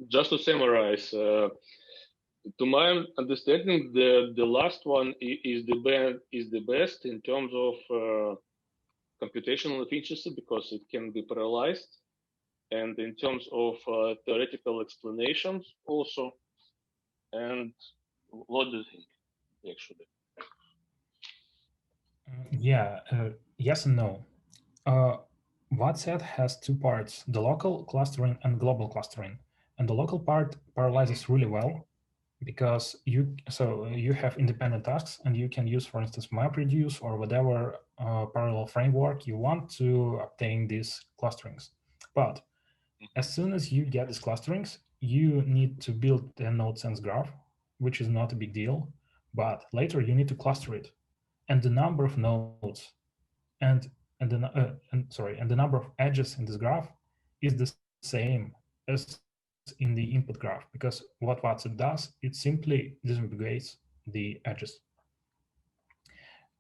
Just to summarize, to my understanding, the last one is the best in terms of computational efficiency because it can be parallelized, and in terms of theoretical explanations also. And what do you think, actually? Yeah, yes and no. WhatsApp has two parts, the local clustering and global clustering. And the local part parallelizes really well because you have independent tasks and you can use, for instance, MapReduce or whatever parallel framework you want to obtain these clusterings. But as soon as you get these clusterings, you need to build the node sense graph, which is not a big deal. But later you need to cluster it, and the number of nodes and and the number of edges in this graph is the same as in the input graph, because what WhatsApp does, it simply disaggregates the edges.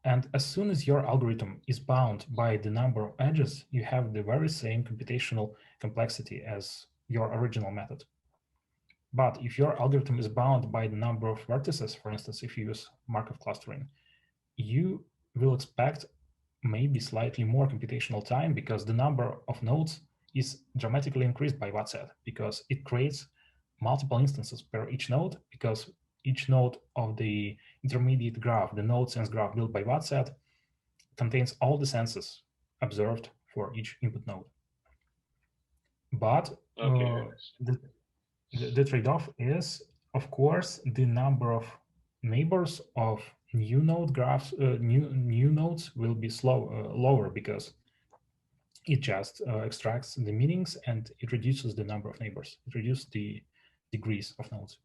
And as soon as your algorithm is bound by the number of edges, you have the very same computational complexity as your original method. But if your algorithm is bound by the number of vertices, for instance, if you use Markov clustering, you will expect maybe slightly more computational time because the number of nodes is dramatically increased by WhatsApp because it creates multiple instances per each node, because each node of the intermediate graph, the node sense graph built by WhatsApp, contains all the senses observed for each input node. But the trade-off is, of course, the number of neighbors of new node graphs, new nodes will be lower because it just extracts the meanings and it reduces the number of neighbors. It reduces the degrees of nodes.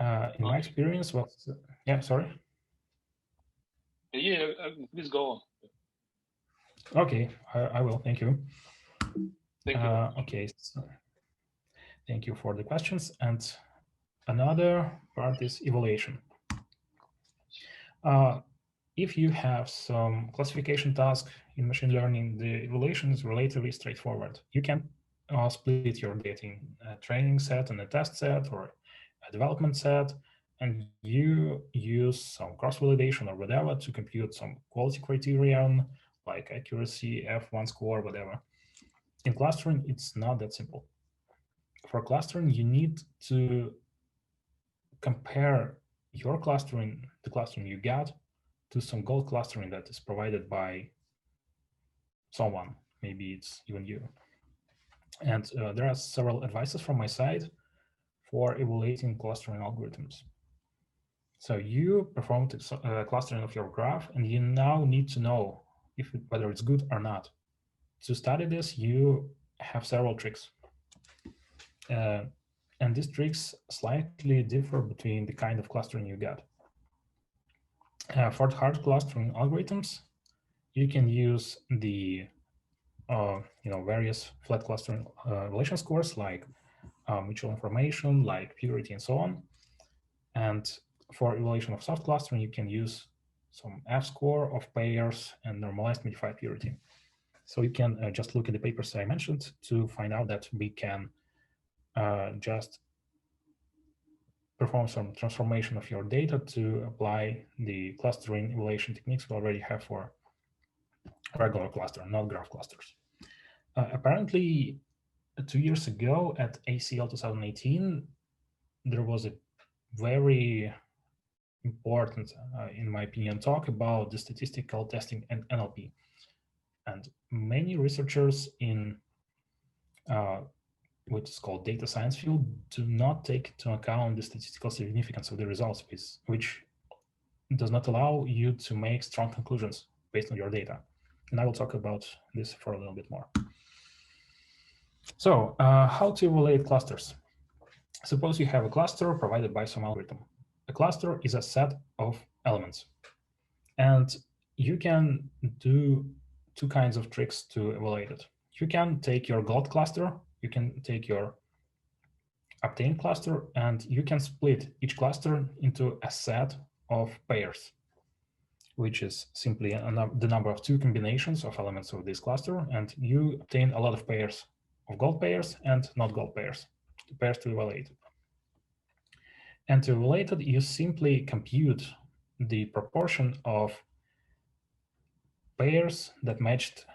In my experience, yeah, sorry. Yeah, please go on. Okay, I will. Thank you. Thank you. Okay, so thank you for the questions. And another part is evaluation. If you have some classification task in machine learning, the evaluation is relatively straightforward. You can split your data in a training set and a test set or a development set, and you use some cross-validation or whatever to compute some quality criterion like accuracy, F1 score, whatever. In clustering, it's not that simple. For clustering, you need to compare your clustering, the clustering you got, to some gold clustering that is provided by someone. Maybe it's even you. And there are several advices from my side for evaluating clustering algorithms. So you performed clustering of your graph, and you now need to know whether it's good or not. To study this, you have several tricks. And these tricks slightly differ between the kind of clustering you get. For the hard clustering algorithms, you can use the various flat clustering evaluation scores like mutual information, like purity, and so on. And for evaluation of soft clustering, you can use some F-score of pairs and normalized modified purity. So you can just look at the papers I mentioned to find out that we can just perform some transformation of your data to apply the clustering evaluation techniques we already have for regular cluster, not graph clusters. Apparently, 2 years ago at ACL 2018, there was a very important, in my opinion, talk about the statistical testing and NLP. And many researchers in what is called data science field do not take into account the statistical significance of the results, which does not allow you to make strong conclusions based on your data. And I will talk about this for a little bit more. So how to evaluate clusters? Suppose you have a cluster provided by some algorithm. A cluster is a set of elements. And you can do two kinds of tricks to evaluate it. You can take your gold cluster, you can take your obtained cluster, and you can split each cluster into a set of pairs, which is simply the number of two combinations of elements of this cluster, and you obtain a lot of pairs of gold pairs and not gold pairs to evaluate. And to evaluate it, you simply compute the proportion of pairs that matched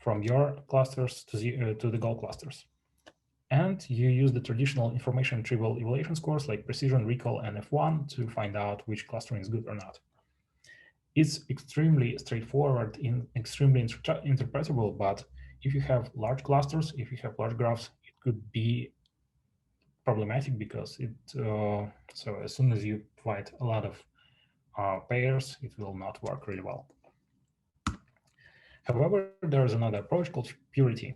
from your clusters to the gold clusters. And you use the traditional information retrieval evaluation scores like precision, recall, and F1 to find out which clustering is good or not. It's extremely straightforward and extremely interpretable, but if you have large clusters, if you have large graphs, it could be problematic because so as soon as you provide a lot of pairs, it will not work really well. However, there is another approach called purity.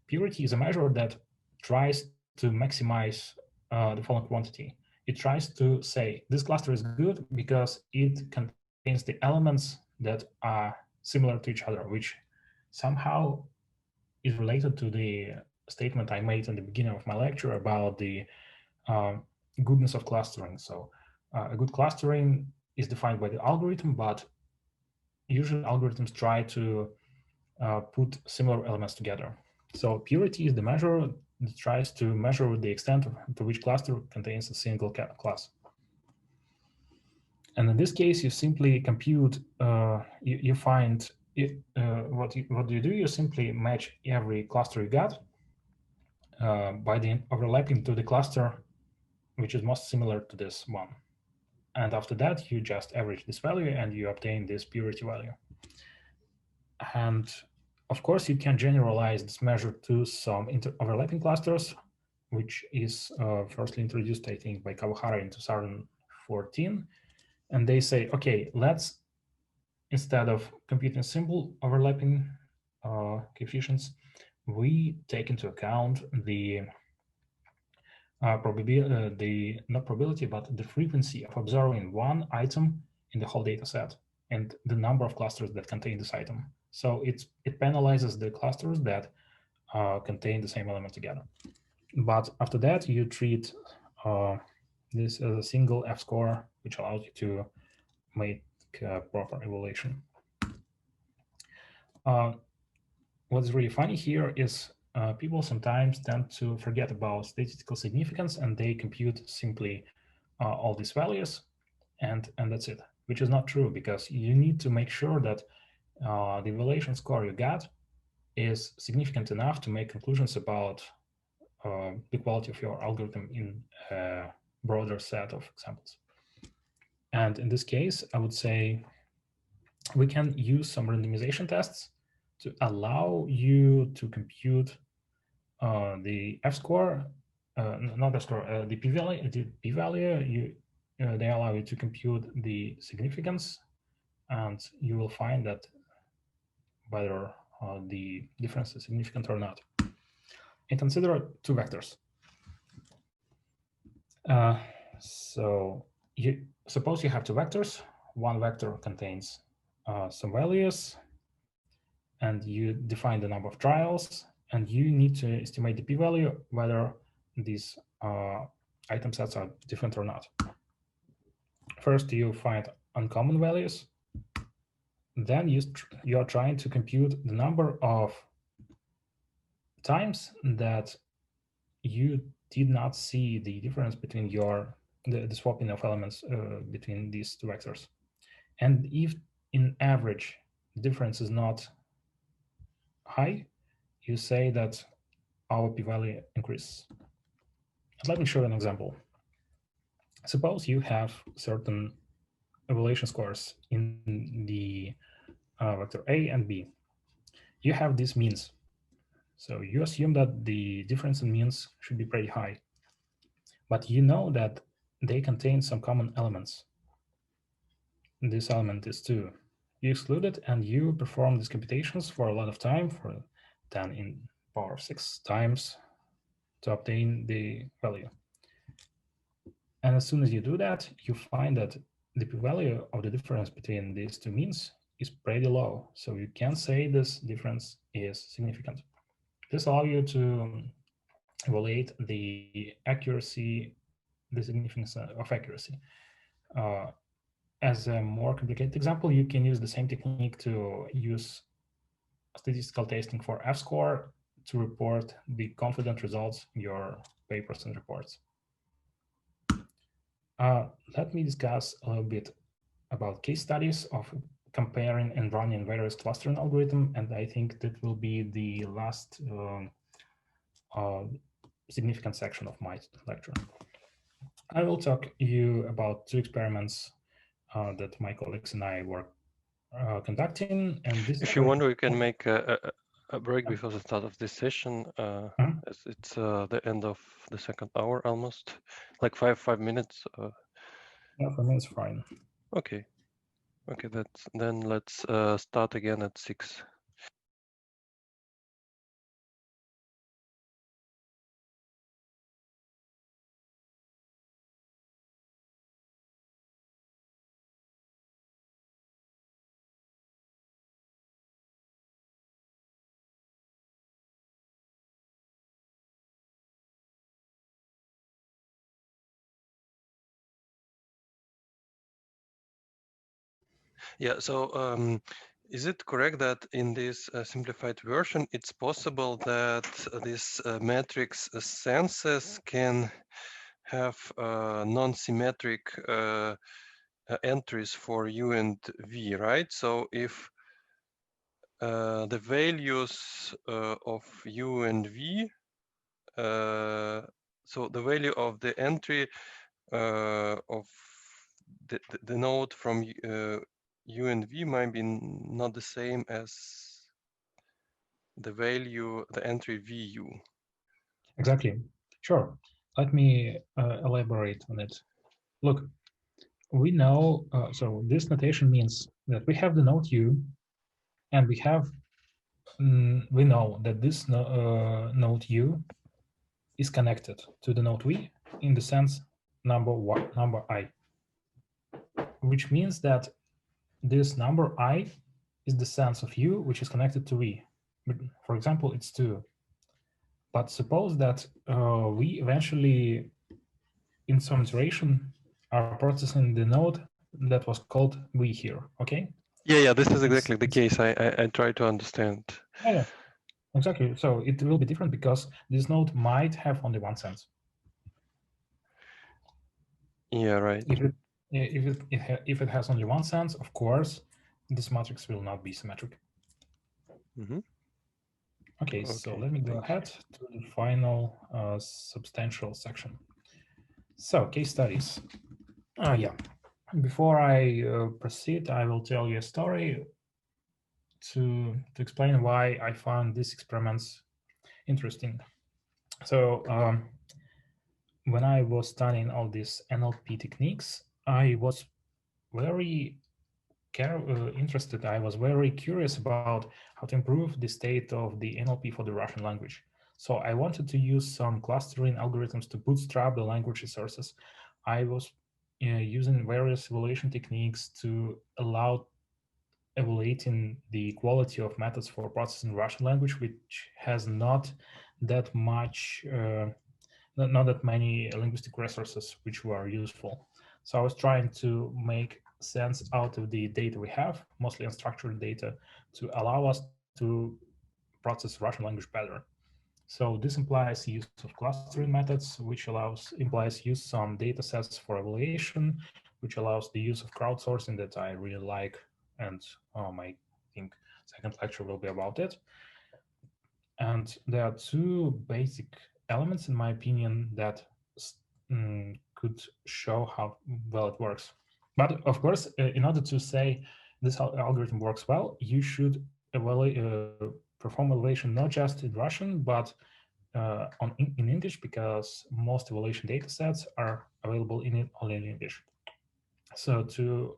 Purity is a measure that tries to maximize the following quantity. It tries to say this cluster is good because it contains the elements that are similar to each other, which somehow is related to the statement I made in the beginning of my lecture about the goodness of clustering. So a good clustering is defined by the algorithm, but usually algorithms try to put similar elements together. So purity is the measure that tries to measure the extent to which cluster contains a single class. And in this case, you simply compute, you find, what you do, you simply match every cluster you got by the overlapping to the cluster which is most similar to this one. And after that, you just average this value and you obtain this purity value. And of course, you can generalize this measure to some overlapping clusters, which is firstly introduced, I think, by Kawahara in 2014. And they say, okay, let's, instead of computing simple overlapping coefficients, we take into account the probability, not probability, but the frequency of observing one item in the whole data set and the number of clusters that contain this item. So it penalizes the clusters that contain the same element together. But after that, you treat this as a single F-score, which allows you to make proper evaluation. What's really funny here is people sometimes tend to forget about statistical significance, and they compute simply all these values, and that's it, which is not true, because you need to make sure that the evaluation score you got is significant enough to make conclusions about the quality of your algorithm in a broader set of examples. And in this case, I would say we can use some randomization tests to allow you to compute the F-score, not F-score, the p-value. The p-value, they allow you to compute the significance, and you will find that whether the difference is significant or not. And consider two vectors. So suppose you have two vectors. One vector contains some values, and you define the number of trials, and you need to estimate the p-value whether these item sets are different or not. First, you find uncommon values. Then you are trying to compute the number of times that you did not see the difference between the swapping of elements between these two vectors. And if in average the difference is not high, you say that our p-value increases. Let me show an example. Suppose you have certain evaluation scores in the vector A and B. You have these means. So you assume that the difference in means should be pretty high. But you know that they contain some common elements. This element is 2. You exclude it and you perform these computations for a lot of time, for 10 in power of 6 times, to obtain the value. And as soon as you do that, you find that the p-value of the difference between these two means is pretty low. So you can say this difference is significant. This allows you to evaluate the accuracy, the significance of accuracy. Uh, as a more complicated example, you can use the same technique to use statistical testing for F-score to report the confident results in your papers and reports. Let me discuss a little bit about case studies of comparing and running various clustering algorithm, and I think that will be the last uh, significant section of my lecture. I will talk you about two experiments that my colleagues and I were conducting, and this. If you want, we can make a break before the start of this session, as it's the end of the second hour almost, like five minutes. Yeah, for me it's fine. Okay, then let's start again at 6. Yeah, so is it correct that in this simplified version, it's possible that this matrix senses can have non-symmetric entries for U and V, right? So if the values of U and V, so the value of the entry of the node from U and V might be not the same as the value, the entry VU. Exactly. Sure. Let me elaborate on it. Look, we know, so this notation means that we have the node U, and we know that this node U is connected to the node V in the sense number I, which means that this number I is the sense of U, which is connected to V. For example, it's 2. But suppose that we eventually, in some iteration, are processing the node that was called V here, okay? Yeah, this is exactly the case. I try to understand. Yeah, exactly. So it will be different because this node might have only one sense. Yeah, right. If it has only one sense, of course, this matrix will not be symmetric. Okay, so let me go ahead to the final substantial section. So case studies. Yeah. Before I proceed, I will tell you a story to explain why I found these experiments interesting. So when I was studying all these NLP techniques, I was very interested. I was very curious about how to improve the state of the NLP for the Russian language. So I wanted to use some clustering algorithms to bootstrap the language resources. I was using various evaluation techniques to allow evaluating the quality of methods for processing Russian language, which has not that much, not that many linguistic resources which were useful. So I was trying to make sense out of the data we have, mostly unstructured data, to allow us to process Russian language better. So this implies use of clustering methods, which implies use some data sets for evaluation, which allows the use of crowdsourcing that I really like, and I think second lecture will be about it. And there are two basic elements, in my opinion, that could show how well it works. But of course, in order to say this algorithm works well, you should perform evaluation not just in Russian, but in English, because most evaluation data sets are available only in English. So to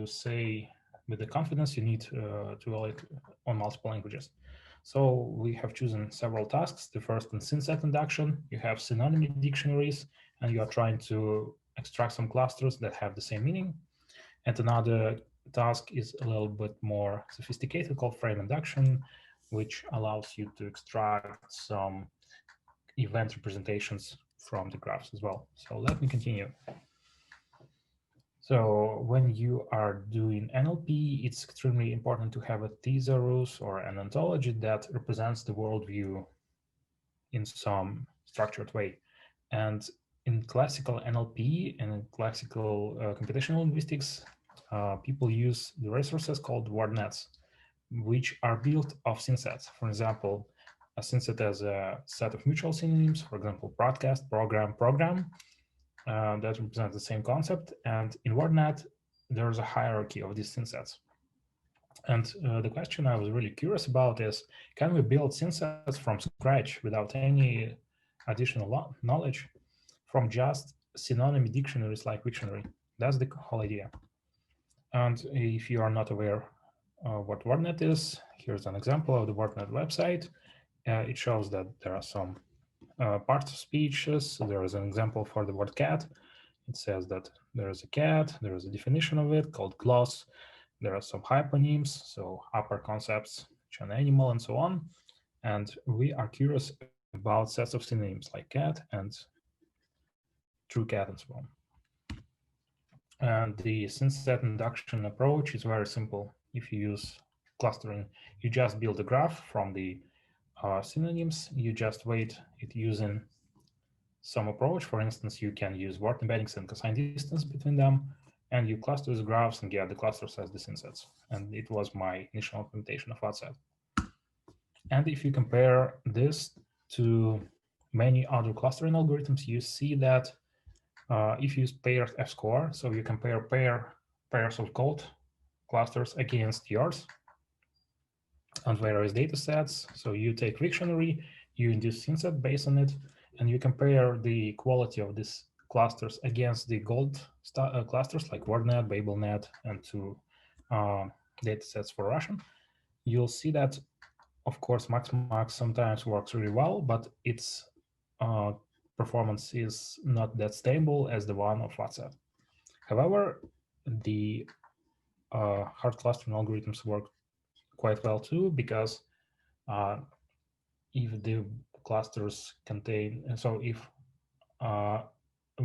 say with the confidence, you need to evaluate on multiple languages. So we have chosen several tasks. The first in synset induction, you have synonymy dictionaries, and you are trying to extract some clusters that have the same meaning. And another task is a little bit more sophisticated, called frame induction, which allows you to extract some event representations from the graphs as well. So let me continue. So when you are doing NLP, it's extremely important to have a thesaurus or an ontology that represents the worldview in some structured way. And in classical NLP and in classical computational linguistics, people use the resources called word nets, which are built of synsets. For example, a synset has a set of mutual synonyms, for example, broadcast, program, that represent the same concept. And in WordNet, there's a hierarchy of these synsets. And the question I was really curious about is, can we build synsets from scratch without any additional knowledge from just synonym dictionaries like Wiktionary? That's the whole idea. And if you are not aware what WordNet is, here's an example of the WordNet website. It shows that there are some parts of speeches. There is an example for the word cat. It says that there is a cat, there is a definition of it called gloss. There are some hyponyms, so upper concepts, which an animal, and so on. And we are curious about sets of synonyms like cat and true cat and so on. And the synset induction approach is very simple. If you use clustering, you just build a graph from the synonyms. You just weight it using some approach. For instance, you can use word embeddings and cosine distance between them, and you cluster these graphs and get the clusters as the synsets. And it was my initial implementation of WhatsApp. And if you compare this to many other clustering algorithms, you see that if you use paired F-score, so you compare pairs of code clusters against yours on various data sets. So you take Wiktionary, you induce synset based on it, and you compare the quality of these clusters against the gold clusters like WordNet, BabelNet, and two data sets for Russian. You'll see that, of course, MaxMax sometimes works really well, but its performance is not that stable as the one of WhatsApp. However, the hard clustering algorithms work quite well too, because if the clusters contain, so if a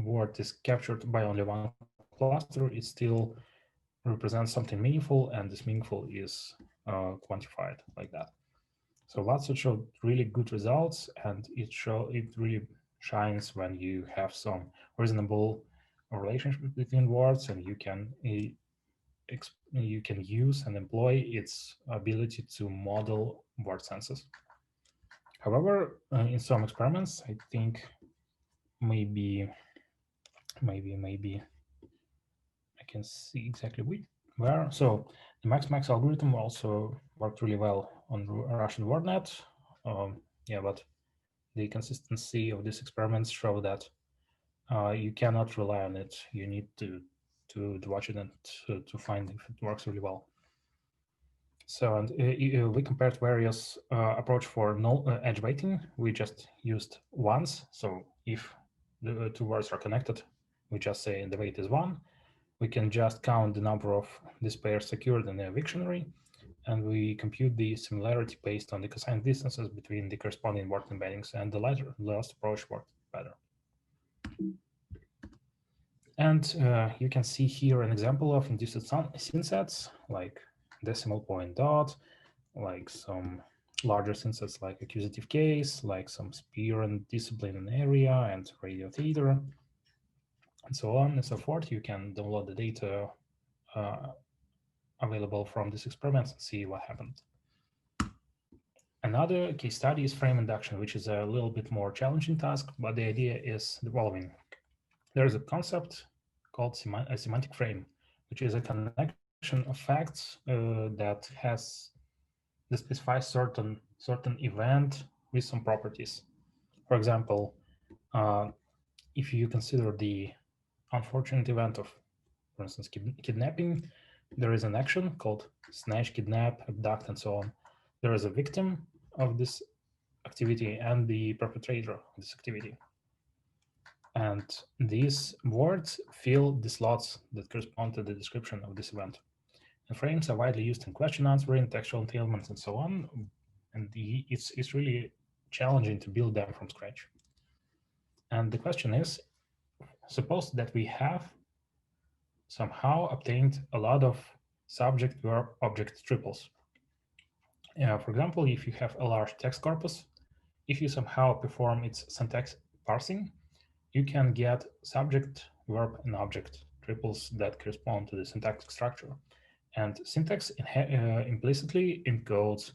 word is captured by only one cluster, it still represents something meaningful, and this meaningful is quantified like that. So WhatsApp showed really good results, and it really shines when you have some reasonable relationship between words, and you can use and employ its ability to model word senses. However, in some experiments, I think maybe I can see exactly where. So the MaxMax algorithm also worked really well on Russian WordNet. Yeah, but the consistency of these experiments show that you cannot rely on it. You need to watch it and to find if it works really well. So, and we compared various approach for edge weighting. We just used ones. So if the two words are connected, we just say the weight is 1. We can just count the number of these pairs secured in a Wiktionary, and we compute the similarity based on the cosine distances between the corresponding word embeddings, and the last approach worked better. And you can see here an example of induced synsets, like decimal point dot, like some larger synsets like accusative case, like some sphere and discipline and area, and radio theater, and so on and so forth. You can download the data available from this experiment and see what happened. Another case study is frame induction, which is a little bit more challenging task, but the idea is the following. There is a concept called a semantic frame, which is a connection of facts that specifies certain event with some properties. For example, if you consider the unfortunate event of, for instance, kidnapping, there is an action called snatch, kidnap, abduct, and so on. There is a victim of this activity and the perpetrator of this activity. And these words fill the slots that correspond to the description of this event. And frames are widely used in question answering, textual entailments, and so on. And it's really challenging to build them from scratch. And the question is, suppose that we have somehow obtained a lot of subject, verb, object triples. For example, if you have a large text corpus, if you somehow perform its syntax parsing, you can get subject, verb, and object triples that correspond to the syntactic structure. And syntax implicitly encodes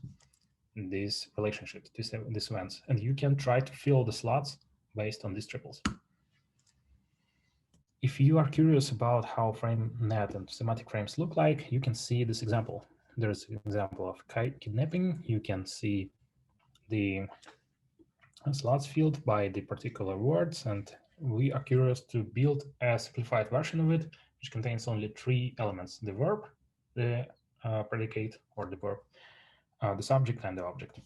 these relationships, these events, and you can try to fill the slots based on these triples. If you are curious about how FrameNet and semantic frames look like, you can see this example. There's an example of kidnapping. You can see the slots filled by the particular words, and we are curious to build a simplified version of it, which contains only 3 elements: the verb, the predicate or the verb, the subject, and the object.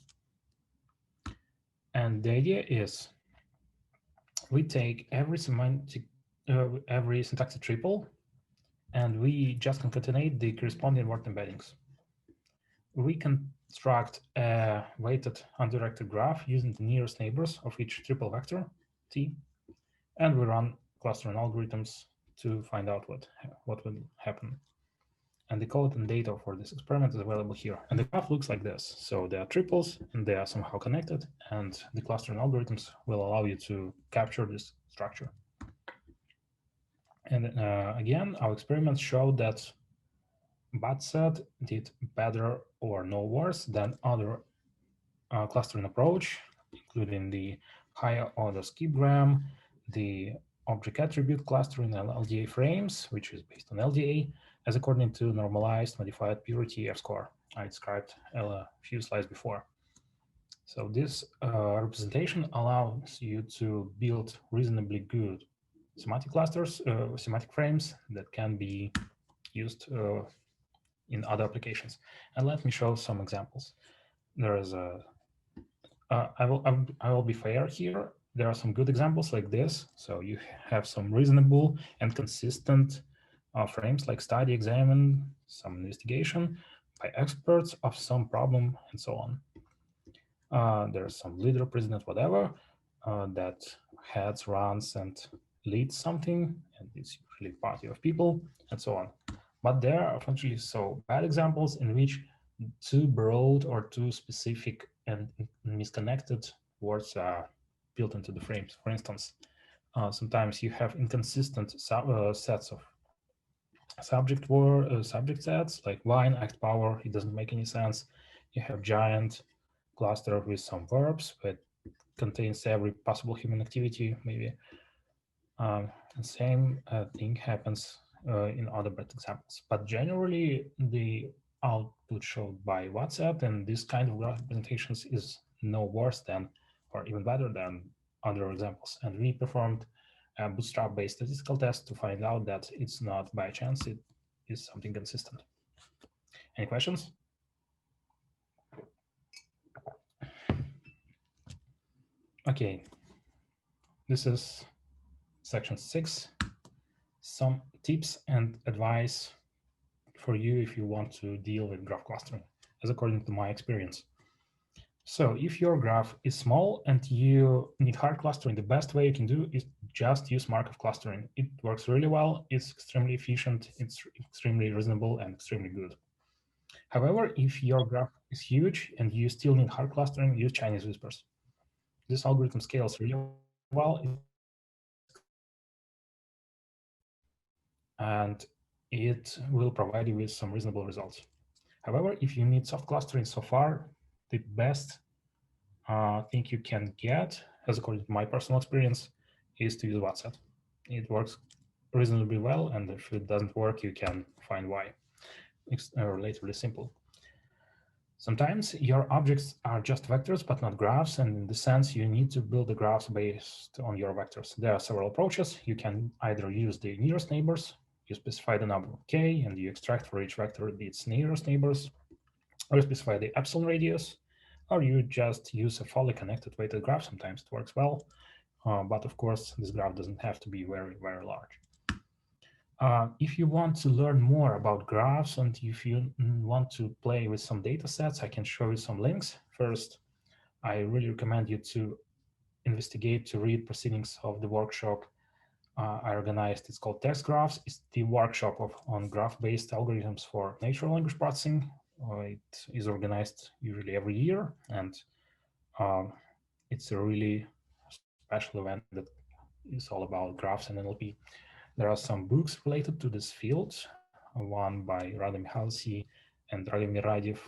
And the idea is we take every syntactic triple, and we just concatenate the corresponding word embeddings. We construct a weighted undirected graph using the nearest neighbors of each triple vector, T, and we run clustering algorithms to find out what will happen. And the code and data for this experiment is available here. And the graph looks like this. So there are triples, and they are somehow connected, and the clustering algorithms will allow you to capture this structure. And again, our experiments showed that BATSET did better or no worse than other clustering approach, including the higher order skipgram, the object attribute clustering and LDA frames, which is based on LDA, as according to normalized modified purity F-score I described a few slides before. So this representation allows you to build reasonably good semantic clusters, semantic frames that can be used in other applications. And let me show some examples. There is a I will be fair here. There are some good examples like this. So you have some reasonable and consistent frames like study, examine, some investigation by experts of some problem, and so on. There's some leader, president, whatever, that heads, runs, and leads something, and it's usually a party of people, and so on. But there are essentially so bad examples in which too broad or too specific and misconnected words are built into the frames. For instance, sometimes you have inconsistent sets of subject sets, like wine, act, power. It doesn't make any sense. You have giant cluster with some verbs that contains every possible human activity, maybe. And same thing happens in other bad examples. But generally, the output showed by WhatsApp and this kind of graph representations is no worse than, or even better than other examples. And we performed a bootstrap-based statistical test to find out that it's not by chance, it is something consistent. Any questions? Okay, this is section 6, some tips and advice for you if you want to deal with graph clustering, as according to my experience. So if your graph is small and you need hard clustering, the best way you can do is just use Markov clustering. It works really well, it's extremely efficient, it's extremely reasonable and extremely good. However, if your graph is huge and you still need hard clustering, use Chinese whispers. This algorithm scales really well, and it will provide you with some reasonable results. However, if you need soft clustering so far, the best thing you can get, as according to my personal experience, is to use WhatsApp. It works reasonably well, and if it doesn't work, you can find why. It's relatively simple. Sometimes your objects are just vectors, but not graphs, and in the sense you need to build the graphs based on your vectors. There are several approaches. You can either use the nearest neighbors, you specify the number k, and you extract for each vector its nearest neighbors, or you specify the epsilon radius, or you just use a fully connected weighted graph. Sometimes it works well, but of course, this graph doesn't have to be very, very large. If you want to learn more about graphs and if you want to play with some data sets, I can show you some links. First, I really recommend you to investigate, to read proceedings of the workshop I organized. It's called Text Graphs. It's the workshop on graph-based algorithms for natural language processing. It is organized usually every year, and it's a really special event that is all about graphs and NLP. There are some books related to this field, one by Radim Halsey and Radim Miradiev,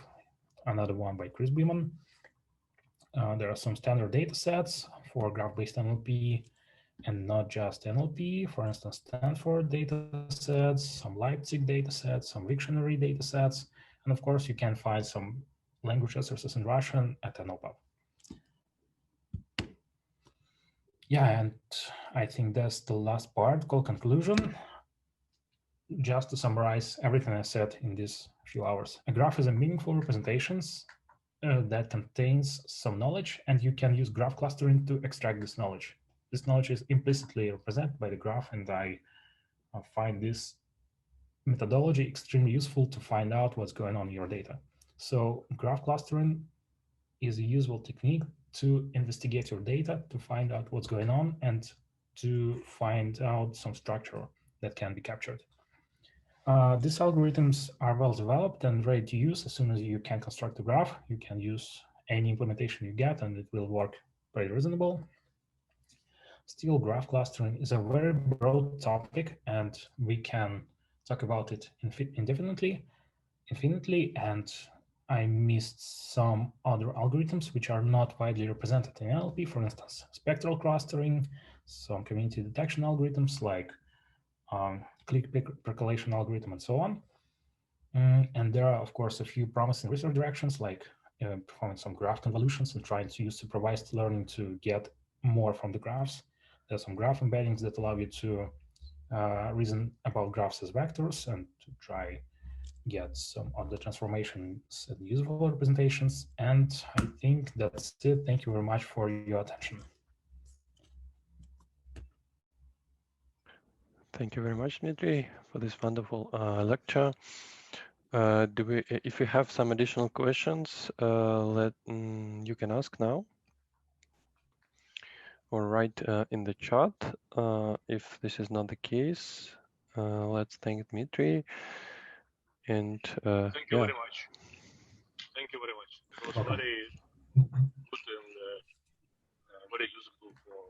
another one by Chris Beeman. There are some standard data sets for graph-based NLP, and not just NLP, for instance, Stanford data sets, some Leipzig data sets, some Wiktionary data sets, and of course, you can find some language resources in Russian at NLPub. Yeah, and I think that's the last part called conclusion. Just to summarize everything I said in these few hours, a graph is a meaningful representations that contains some knowledge, and you can use graph clustering to extract this knowledge. This knowledge is implicitly represented by the graph, and I find this methodology extremely useful to find out what's going on in your data. So graph clustering is a useful technique to investigate your data, to find out what's going on, and to find out some structure that can be captured. These algorithms are well developed and ready to use. As soon as you can construct a graph, you can use any implementation you get, and it will work very reasonable. Still, graph clustering is a very broad topic, and we can talk about it infinitely. And I missed some other algorithms which are not widely represented in NLP, for instance, spectral clustering, some community detection algorithms like click percolation algorithm, and so on. And there are, of course, a few promising research directions like performing some graph convolutions and trying to use supervised learning to get more from the graphs. There's some graph embeddings that allow you to reason about graphs as vectors and to try get some other transformations and useful representations. And I think that's it. Thank you very much for your attention. Thank you very much, Dmitry, for this wonderful lecture. If you have some additional questions, you can ask now or write in the chat. If this is not the case, let's thank Dmitry. And thank you very much. Thank you very much. It was very good and very useful for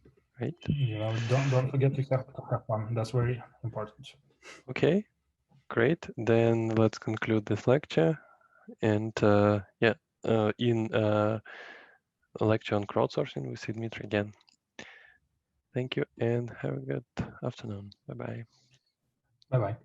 this presentation. Right. You know, don't forget to have fun. That's very important. Okay, great. Then let's conclude this lecture. And in a lecture on crowdsourcing, we see Dmitry again. Thank you and have a good afternoon. Bye-bye. Bye-bye.